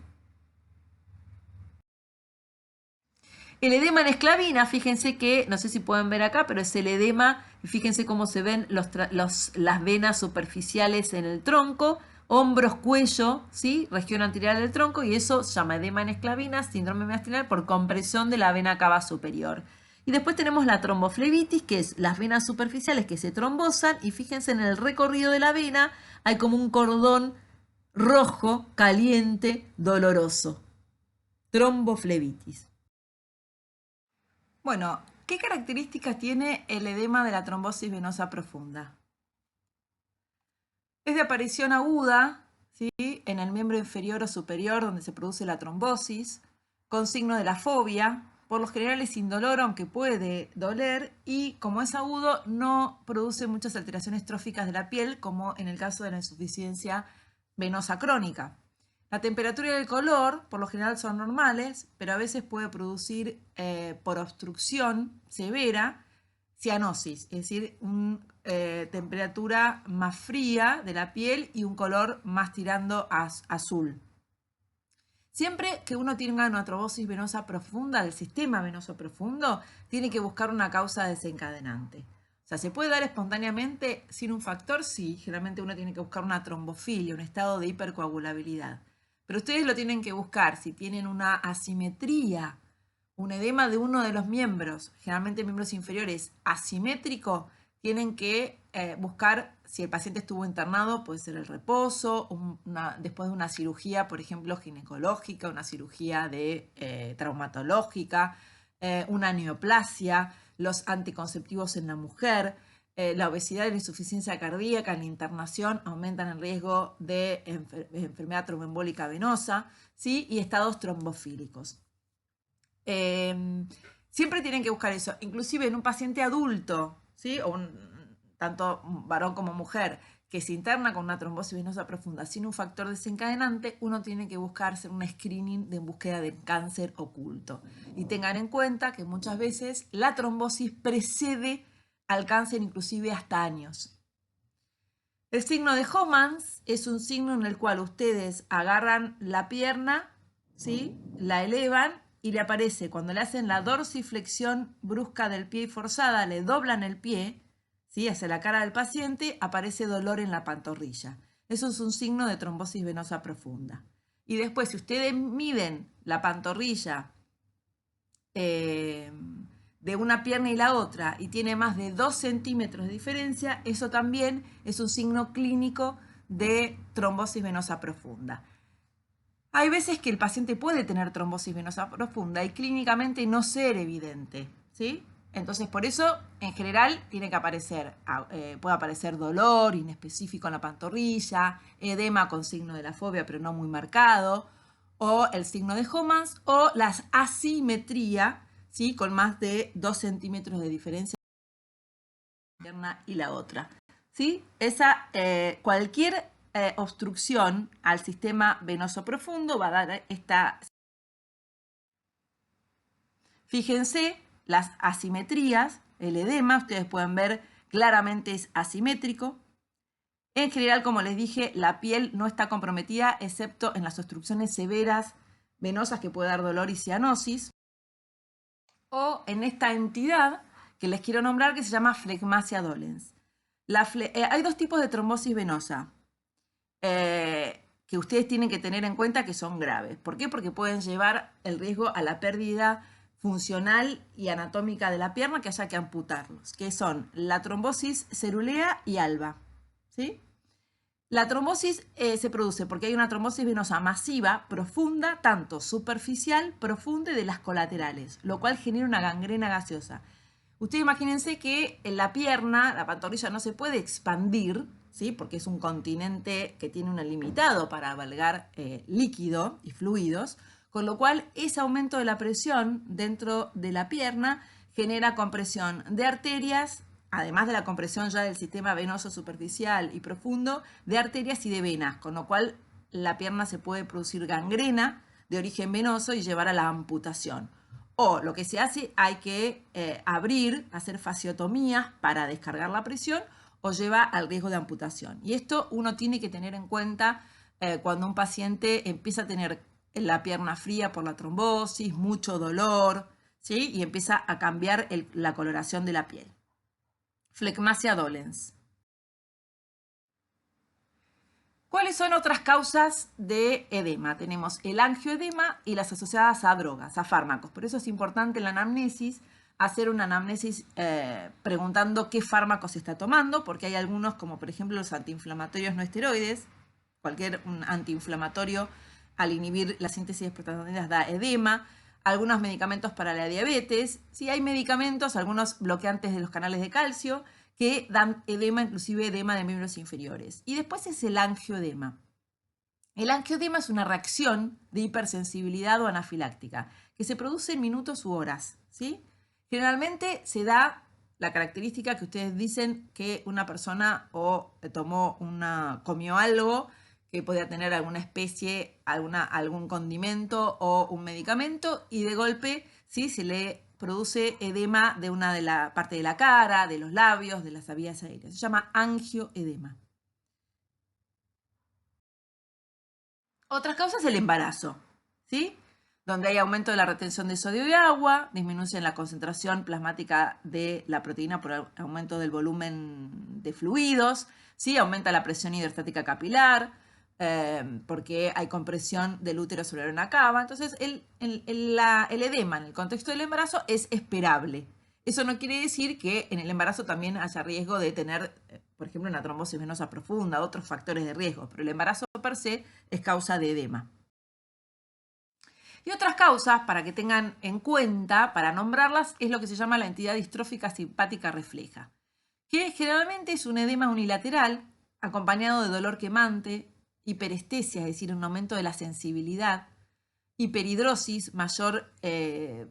Speaker 1: El edema en esclavina, fíjense que, no sé si pueden ver acá, pero es el edema, fíjense cómo se ven las venas superficiales en el tronco, hombros, cuello, ¿sí? Región anterior del tronco, y eso se llama edema en esclavina, síndrome mediastinal por compresión de la vena cava superior. Y después tenemos la tromboflebitis, que es las venas superficiales que se trombosan, y fíjense en el recorrido de la vena hay como un cordón rojo, caliente, doloroso. Tromboflebitis. Bueno, ¿qué características tiene el edema de la trombosis venosa profunda? Es de aparición aguda, ¿sí? En el miembro inferior o superior donde se produce la trombosis, con signo de la fobia, por lo general es indoloro aunque puede doler y como es agudo no produce muchas alteraciones tróficas de la piel como en el caso de la insuficiencia venosa crónica. La temperatura y el color por lo general son normales, pero a veces puede producir por obstrucción severa cianosis, es decir, una temperatura más fría de la piel y un color más tirando a azul. Siempre que uno tenga una trombosis venosa profunda del sistema venoso profundo, tiene que buscar una causa desencadenante. O sea, ¿se puede dar espontáneamente sin un factor? Sí, generalmente uno tiene que buscar una trombofilia, un estado de hipercoagulabilidad. Pero ustedes lo tienen que buscar si tienen una asimetría, un edema de uno de los miembros, generalmente miembros inferiores, asimétrico, tienen que buscar si el paciente estuvo internado, puede ser el reposo, después de una cirugía, por ejemplo, ginecológica, una cirugía traumatológica, una neoplasia, los anticonceptivos en la mujer, la obesidad y la insuficiencia cardíaca en la internación aumentan el riesgo de enfermedad tromboembólica venosa, ¿sí? Y estados trombofílicos. Siempre tienen que buscar eso, inclusive en un paciente adulto, ¿sí? Tanto varón como mujer, que se interna con una trombosis venosa profunda sin un factor desencadenante, uno tiene que buscar hacer un screening de búsqueda de cáncer oculto. Y tengan en cuenta que muchas veces la trombosis precede al cáncer inclusive hasta años. El signo de Homans es un signo en el cual ustedes agarran la pierna, ¿sí? La elevan y le aparece, cuando le hacen la dorsiflexión brusca del pie y forzada, le doblan el pie, ¿sí? Hacia la cara del paciente, aparece dolor en la pantorrilla. Eso es un signo de trombosis venosa profunda. Y después, si ustedes miden la pantorrilla de una pierna y la otra y tiene más de 2 centímetros de diferencia, eso también es un signo clínico de trombosis venosa profunda. Hay veces que el paciente puede tener trombosis venosa profunda y clínicamente no ser evidente, ¿sí? Entonces, por eso, en general, tiene que aparecer, puede aparecer dolor inespecífico en la pantorrilla, edema con signo de la fobia, pero no muy marcado, o el signo de Homans, o la asimetría, ¿sí? Con más de 2 centímetros de diferencia entre una pierna y la otra, ¿sí? Cualquier obstrucción al sistema venoso profundo va a dar esta. Fíjense las asimetrías, el edema, ustedes pueden ver claramente es asimétrico. En general, como les dije, la piel no está comprometida excepto en las obstrucciones severas venosas que puede dar dolor y cianosis. O en esta entidad que les quiero nombrar que se llama flegmasia dolens. Hay dos tipos de trombosis venosa que ustedes tienen que tener en cuenta que son graves. ¿Por qué? Porque pueden llevar el riesgo a la pérdida funcional y anatómica de la pierna que haya que amputarlos, que son la trombosis cerulea y alba, ¿sí? La trombosis se produce porque hay una trombosis venosa masiva, profunda, tanto superficial, profunda y de las colaterales, lo cual genera una gangrena gaseosa. Ustedes imagínense que en la pierna, la pantorrilla no se puede expandir, ¿sí? Porque es un continente que tiene un limitado para albergar líquido y fluidos, con lo cual ese aumento de la presión dentro de la pierna genera compresión de arterias, además de la compresión ya del sistema venoso superficial y profundo, de arterias y de venas, con lo cual la pierna se puede producir gangrena de origen venoso y llevar a la amputación. O lo que se hace, hay que abrir, hacer fasciotomías para descargar la presión o lleva al riesgo de amputación. Y esto uno tiene que tener en cuenta cuando un paciente empieza a tener la pierna fría por la trombosis, mucho dolor, ¿sí? Y empieza a cambiar la coloración de la piel. Flegmasia dolens. ¿Cuáles son otras causas de edema? Tenemos el angioedema y las asociadas a drogas, a fármacos. Por eso es importante en la anamnesis hacer una anamnesis preguntando qué fármacos se está tomando, porque hay algunos, como por ejemplo los antiinflamatorios no esteroides, cualquier antiinflamatorio al inhibir la síntesis de prostaglandinas da edema, algunos medicamentos para la diabetes, sí hay medicamentos, algunos bloqueantes de los canales de calcio, que dan edema, inclusive edema de miembros inferiores. Y después es el angioedema. El angioedema es una reacción de hipersensibilidad o anafiláctica que se produce en minutos u horas, ¿sí? Generalmente se da la característica que ustedes dicen que una persona comió algo que podía tener alguna especie, algún condimento o un medicamento y de golpe, ¿sí?, se le produce edema de una de la parte de la cara, de los labios, de las vías aéreas. Se llama angioedema. Otra causa es el embarazo, ¿sí? Donde hay aumento de la retención de sodio y agua, disminuye la concentración plasmática de la proteína por aumento del volumen de fluidos, ¿sí? Aumenta la presión hidrostática capilar, porque hay compresión del útero sobre una cava. Entonces, el edema en el contexto del embarazo es esperable. Eso no quiere decir que en el embarazo también haya riesgo de tener, por ejemplo, una trombosis venosa profunda, otros factores de riesgo, pero el embarazo per se es causa de edema. Y otras causas, para que tengan en cuenta, para nombrarlas, es lo que se llama la entidad distrófica simpática refleja, que generalmente es un edema unilateral acompañado de dolor quemante, hiperestesia, es decir, un aumento de la sensibilidad, hiperhidrosis, mayor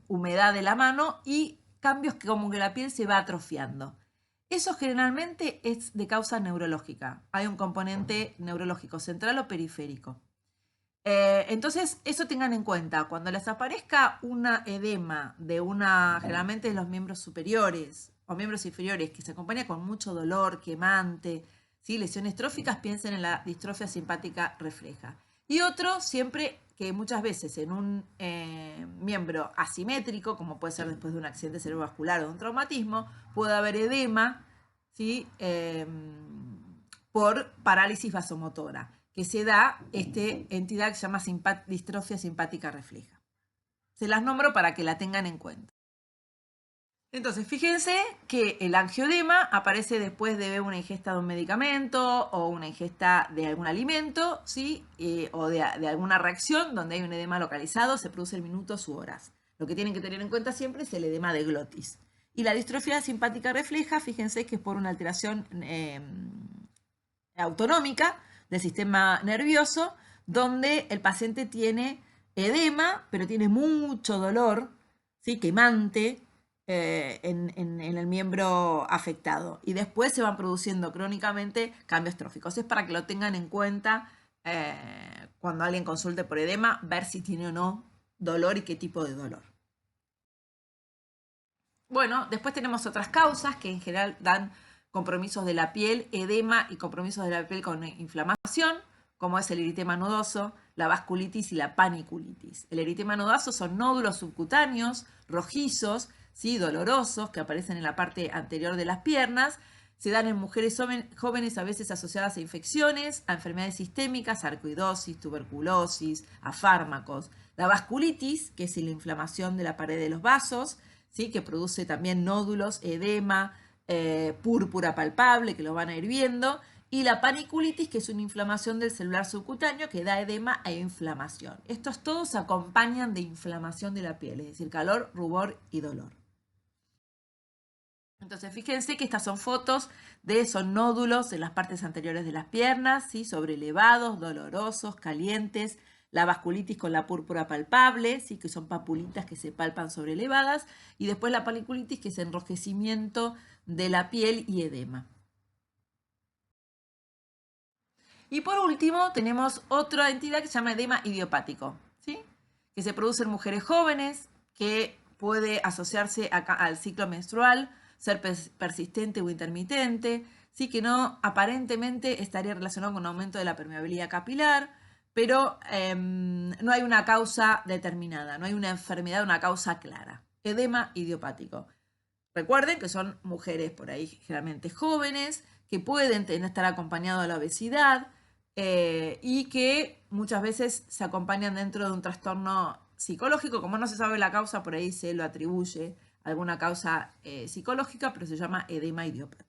Speaker 1: humedad de la mano y cambios que como que la piel se va atrofiando. Eso generalmente es de causa neurológica. Hay un componente neurológico central o periférico. Entonces, eso tengan en cuenta. Cuando les aparezca una edema generalmente de los miembros superiores o miembros inferiores, que se acompaña con mucho dolor, quemante, ¿sí?, lesiones tróficas, piensen en la distrofia simpática refleja. Y otro, siempre que muchas veces en un miembro asimétrico, como puede ser después de un accidente cerebrovascular o de un traumatismo, puede haber edema, ¿sí?, por parálisis vasomotora, que se da esta entidad que se llama distrofia simpática refleja. Se las nombro para que la tengan en cuenta. Entonces, fíjense que el angioedema aparece después de una ingesta de un medicamento o una ingesta de algún alimento, ¿sí?, o de alguna reacción donde hay un edema localizado, se produce en minutos u horas. Lo que tienen que tener en cuenta siempre es el edema de glotis. Y la distrofia simpática refleja, fíjense que es por una alteración autonómica del sistema nervioso, donde el paciente tiene edema, pero tiene mucho dolor, ¿sí?, quemante, en el miembro afectado. Y después se van produciendo crónicamente cambios tróficos. Es para que lo tengan en cuenta cuando alguien consulte por edema, ver si tiene o no dolor y qué tipo de dolor. Bueno, después tenemos otras causas que en general dan compromisos de la piel, edema y compromisos de la piel con inflamación, como es el eritema nodoso, la vasculitis y la paniculitis. El eritema nodoso son nódulos subcutáneos, rojizos, ¿sí?, dolorosos, que aparecen en la parte anterior de las piernas. Se dan en mujeres jóvenes a veces asociadas a infecciones, a enfermedades sistémicas, sarcoidosis, tuberculosis, a fármacos. La vasculitis, que es la inflamación de la pared de los vasos, ¿sí?, que produce también nódulos, edema, púrpura palpable, que lo van a ir viendo, y la paniculitis, que es una inflamación del celular subcutáneo que da edema e inflamación. Estos todos se acompañan de inflamación de la piel, es decir, calor, rubor y dolor. Entonces, fíjense que estas son fotos son nódulos en las partes anteriores de las piernas, ¿sí?, sobrelevados, dolorosos, calientes. La vasculitis con la púrpura palpable, ¿sí?, que son papulitas que se palpan sobrelevadas. Y después la paniculitis, que es enrojecimiento de la piel y edema. Y por último, tenemos otra entidad que se llama edema idiopático, ¿sí?, que se produce en mujeres jóvenes, que puede asociarse al ciclo menstrual, ser persistente o intermitente, ¿sí?, que no aparentemente estaría relacionado con un aumento de la permeabilidad capilar, pero no hay una causa determinada, no hay una enfermedad, una causa clara. Edema idiopático. Recuerden que son mujeres por ahí generalmente jóvenes, que pueden estar acompañadas de la obesidad y que muchas veces se acompañan dentro de un trastorno psicológico. Como no se sabe la causa, por ahí se lo atribuye a alguna causa psicológica, pero se llama edema idiopático.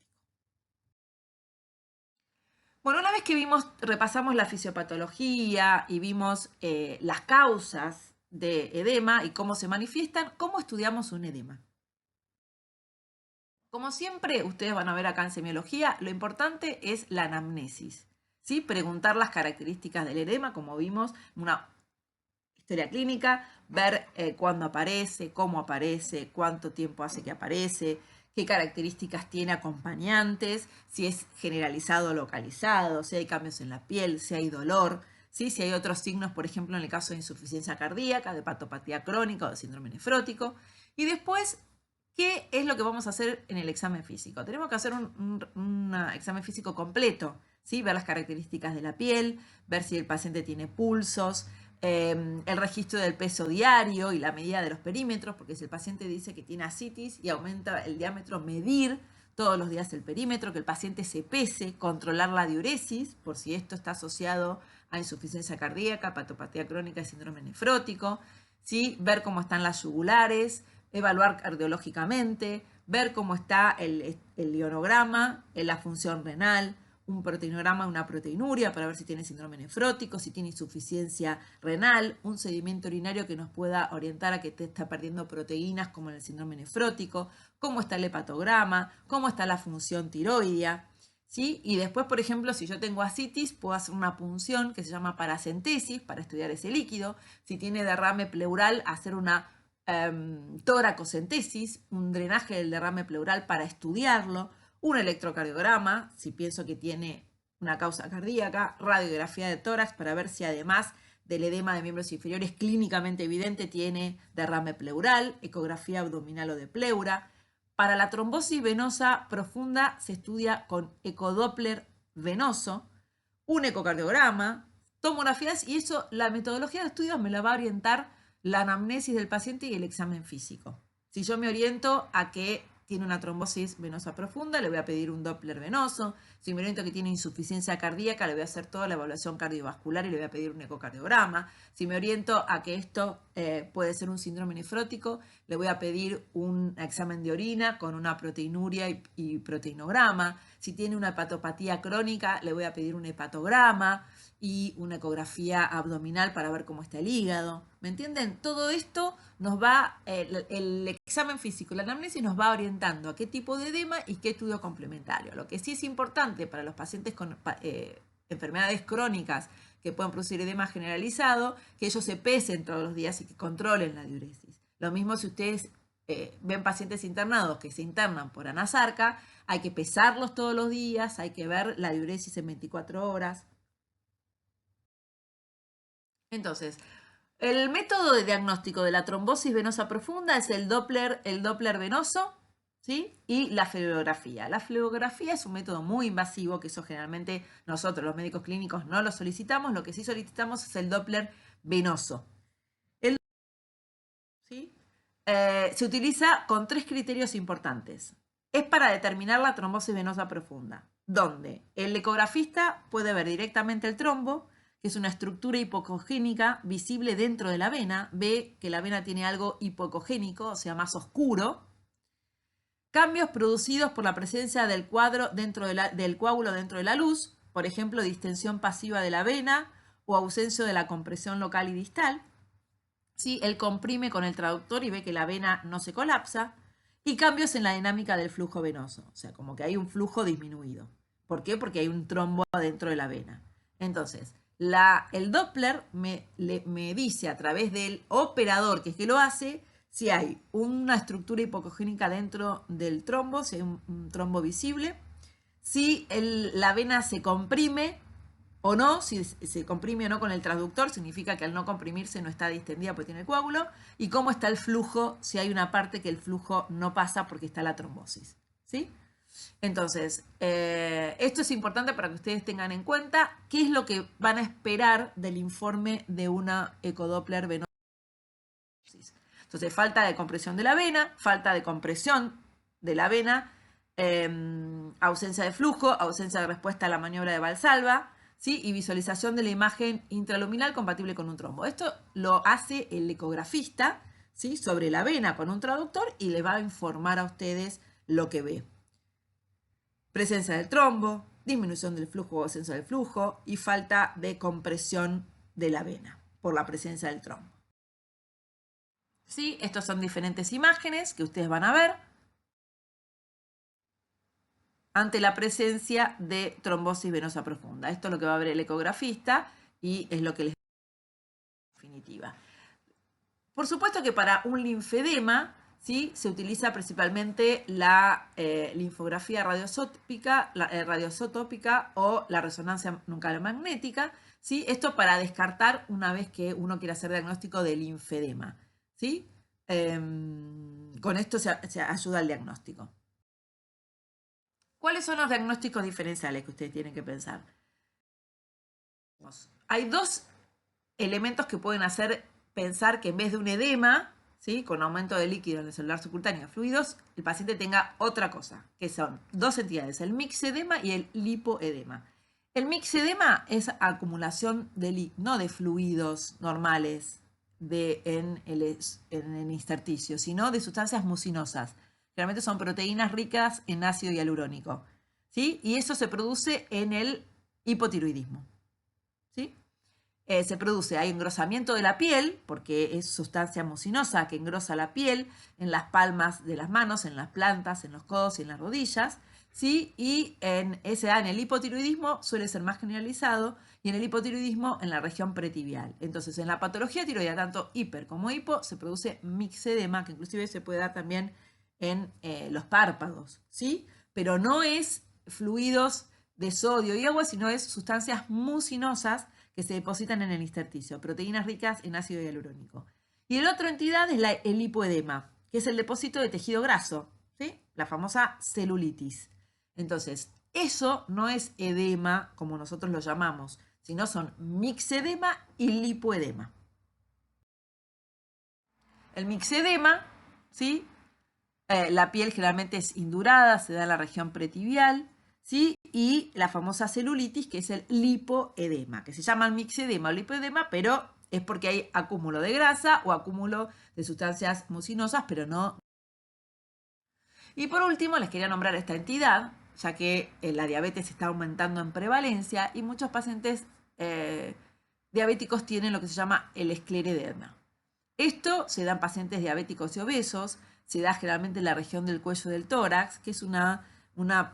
Speaker 1: Bueno, una vez que repasamos la fisiopatología y vimos las causas de edema y cómo se manifiestan, ¿cómo estudiamos un edema? Como siempre, ustedes van a ver acá en semiología, lo importante es la anamnesis, ¿sí? Preguntar las características del edema, como vimos, una historia clínica, ver cuándo aparece, cómo aparece, cuánto tiempo hace que aparece, qué características tiene acompañantes, si es generalizado o localizado, si hay cambios en la piel, si hay dolor, ¿sí? Si hay otros signos, por ejemplo, en el caso de insuficiencia cardíaca, de hepatopatía crónica o de síndrome nefrótico. Y después, ¿qué es lo que vamos a hacer en el examen físico? Tenemos que hacer un examen físico completo, ¿sí? Ver las características de la piel, ver si el paciente tiene pulsos, el registro del peso diario y la medida de los perímetros, porque si el paciente dice que tiene ascitis y aumenta el diámetro, medir todos los días el perímetro, que el paciente se pese, controlar la diuresis, por si esto está asociado a insuficiencia cardíaca, hepatopatía crónica y síndrome nefrótico, ¿sí? Ver cómo están las yugulares, evaluar cardiológicamente, ver cómo está el ionograma, la función renal, un proteinograma, una proteinuria para ver si tiene síndrome nefrótico, si tiene insuficiencia renal, un sedimento urinario que nos pueda orientar a que te está perdiendo proteínas como en el síndrome nefrótico, cómo está el hepatograma, cómo está la función tiroidea, ¿sí? Y después, por ejemplo, si yo tengo ascitis, puedo hacer una punción que se llama paracentesis para estudiar ese líquido. Si tiene derrame pleural, hacer una toracocentesis, un drenaje del derrame pleural para estudiarlo, un electrocardiograma, si pienso que tiene una causa cardíaca, radiografía de tórax para ver si además del edema de miembros inferiores clínicamente evidente tiene derrame pleural, ecografía abdominal o de pleura. Para la trombosis venosa profunda se estudia con ecodoppler venoso, un ecocardiograma, tomografías y eso, la metodología de estudios me la va a orientar la anamnesis del paciente y el examen físico. Si yo me oriento a que tiene una trombosis venosa profunda, le voy a pedir un Doppler venoso. Si me oriento a que tiene insuficiencia cardíaca, le voy a hacer toda la evaluación cardiovascular y le voy a pedir un ecocardiograma. Si me oriento a que esto puede ser un síndrome nefrótico, le voy a pedir un examen de orina con una proteinuria y proteinograma. Si tiene una hepatopatía crónica, le voy a pedir un hepatograma y una ecografía abdominal para ver cómo está el hígado. ¿Me entienden? Todo esto nos va, el examen físico, la anamnesis nos va orientando a qué tipo de edema y qué estudio complementario. Lo que sí es importante para los pacientes con enfermedades crónicas que pueden producir edema generalizado, que ellos se pesen todos los días y que controlen la diuresis. Lo mismo si ustedes ven pacientes internados que se internan por anasarca, hay que pesarlos todos los días, hay que ver la diuresis en 24 horas. Entonces, el método de diagnóstico de la trombosis venosa profunda es el Doppler venoso, ¿sí? Y la fluorografía. La fluorografía es un método muy invasivo, que eso generalmente nosotros, los médicos clínicos, no lo solicitamos. Lo que sí solicitamos es el Doppler venoso. ¿Sí? Se utiliza con 3 criterios importantes. Es para determinar la trombosis venosa profunda, donde el ecografista puede ver directamente el trombo, que es una estructura hipocogénica visible dentro de la vena, ve que la vena tiene algo hipocogénico, o sea, más oscuro. Cambios producidos por la presencia del coágulo dentro de la luz, por ejemplo, distensión pasiva de la vena o ausencia de la compresión local y distal. ¿Sí? Él comprime con el traductor y ve que la vena no se colapsa. Y cambios en la dinámica del flujo venoso, o sea, como que hay un flujo disminuido. ¿Por qué? Porque hay un trombo dentro de la vena. Entonces, el Doppler me dice a través del operador, que es que lo hace, si hay una estructura hipocogénica dentro del trombo, si hay un trombo visible, si la vena se comprime o no, si se comprime o no con el transductor, significa que al no comprimirse no está distendida porque tiene el coágulo, y cómo está el flujo, si hay una parte que el flujo no pasa porque está la trombosis, ¿sí? Entonces, esto es importante para que ustedes tengan en cuenta qué es lo que van a esperar del informe de una ecodoppler venosa. Entonces, falta de compresión de la vena, falta de compresión de la vena, ausencia de flujo, ausencia de respuesta a la maniobra de Valsalva, ¿sí? Y visualización de la imagen intraluminal compatible con un trombo. Esto lo hace el ecografista, ¿sí? Sobre la vena con un traductor y le va a informar a ustedes lo que ve. Presencia del trombo, disminución del flujo o ausencia del flujo y falta de compresión de la vena por la presencia del trombo. ¿Sí? Estas son diferentes imágenes que ustedes van a ver. ante la presencia de trombosis venosa profunda. Esto es lo que va a ver el ecografista y es lo que les definitiva. Por supuesto que para un linfedema, ¿sí?, se utiliza principalmente la linfografía radioisotópica o la resonancia nuclear magnética, ¿sí? Esto para descartar una vez que uno quiera hacer diagnóstico de linfedema, ¿sí? Con esto se ayuda al diagnóstico. ¿Cuáles son los diagnósticos diferenciales que ustedes tienen que pensar? Hay dos elementos que pueden hacer pensar que en vez de un edema, ¿sí?, con aumento de líquido en el celular subcutáneo de fluidos, el paciente tenga otra cosa, que son dos entidades, el mixedema y el lipoedema. El mixedema es acumulación no de fluidos normales en el intersticio, sino de sustancias mucinosas. Generalmente son proteínas ricas en ácido hialurónico, ¿sí? Y eso se produce en el hipotiroidismo, ¿sí? Hay engrosamiento de la piel, porque es sustancia mucinosa que engrosa la piel en las palmas de las manos, en las plantas, en los codos y en las rodillas, ¿sí? Y en el hipotiroidismo suele ser más generalizado, y en el hipotiroidismo en la región pretibial. Entonces, en la patología tiroidea, tanto hiper como hipo, se produce mixedema, que inclusive se puede dar también en los párpados, ¿sí? Pero no es fluidos de sodio y agua, sino es sustancias mucinosas que se depositan en el intersticio, proteínas ricas en ácido hialurónico. Y la otra entidad es el lipoedema, que es el depósito de tejido graso, ¿sí?, la famosa celulitis. Entonces, eso no es edema como nosotros lo llamamos, sino son mixedema y lipoedema. El mixedema, ¿sí?, la piel generalmente es indurada, se da en la región pretibial, ¿sí? Y la famosa celulitis, que es el lipoedema, que se llama mixedema o lipoedema, pero es porque hay acúmulo de grasa o acúmulo de sustancias mucinosas, pero no. Y por último, les quería nombrar esta entidad, ya que la diabetes está aumentando en prevalencia y muchos pacientes diabéticos tienen lo que se llama el escleroderma. Esto se da en pacientes diabéticos y obesos, se da generalmente en la región del cuello del tórax, que es una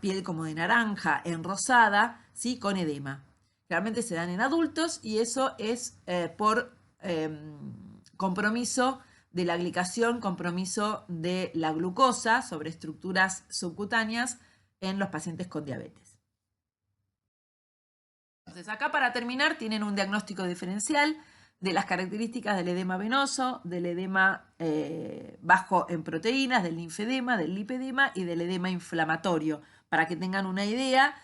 Speaker 1: piel como de naranja, enrosada, ¿sí?, con edema. Generalmente se dan en adultos y eso es por compromiso de la glicación, compromiso de la glucosa sobre estructuras subcutáneas en los pacientes con diabetes. Entonces, acá para terminar tienen un diagnóstico diferencial de las características del edema venoso, del edema bajo en proteínas, del linfedema, del lipedema y del edema inflamatorio, para que tengan una idea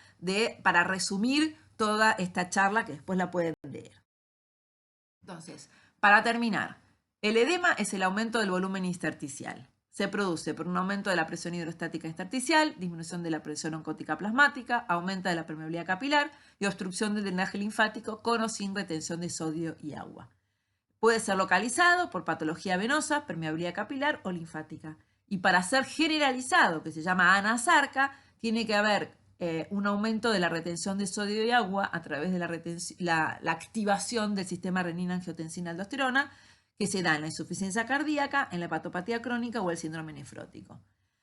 Speaker 1: para resumir toda esta charla que después la pueden leer. Entonces, para terminar, el edema es el aumento del volumen intersticial. Se produce por un aumento de la presión hidrostática intersticial, disminución de la presión oncótica plasmática, aumento de la permeabilidad capilar y obstrucción del drenaje linfático con o sin retención de sodio y agua. Puede ser localizado por patología venosa, permeabilidad capilar o linfática. Y para ser generalizado, que se llama anasarca, tiene que haber un aumento de la retención de sodio y agua a través de la activación del sistema renina-angiotensina-aldosterona, que se da en la insuficiencia cardíaca, en la hepatopatía crónica o el síndrome nefrótico.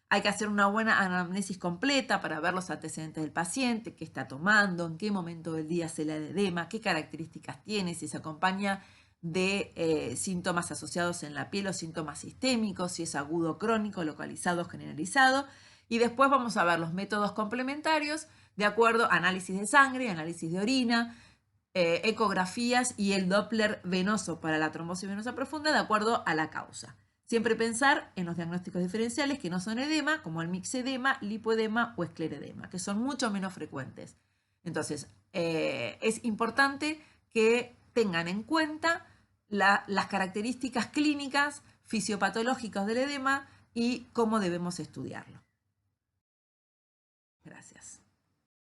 Speaker 1: Hay que hacer una buena anamnesis completa para ver los antecedentes del paciente, qué está tomando, en qué momento del día se le da edema, qué características tiene, si se acompaña de síntomas asociados en la piel o síntomas sistémicos, si es agudo o crónico, localizado o generalizado. Y después vamos a ver los métodos complementarios de acuerdo a análisis de sangre, análisis de orina, ecografías y el Doppler venoso para la trombosis venosa profunda de acuerdo a la causa. Siempre pensar en los diagnósticos diferenciales que no son edema, como el mixedema, lipoedema o esclerodema, que son mucho menos frecuentes. Entonces, es importante que tengan en cuenta las características clínicas, fisiopatológicas del edema y cómo debemos estudiarlo. Gracias.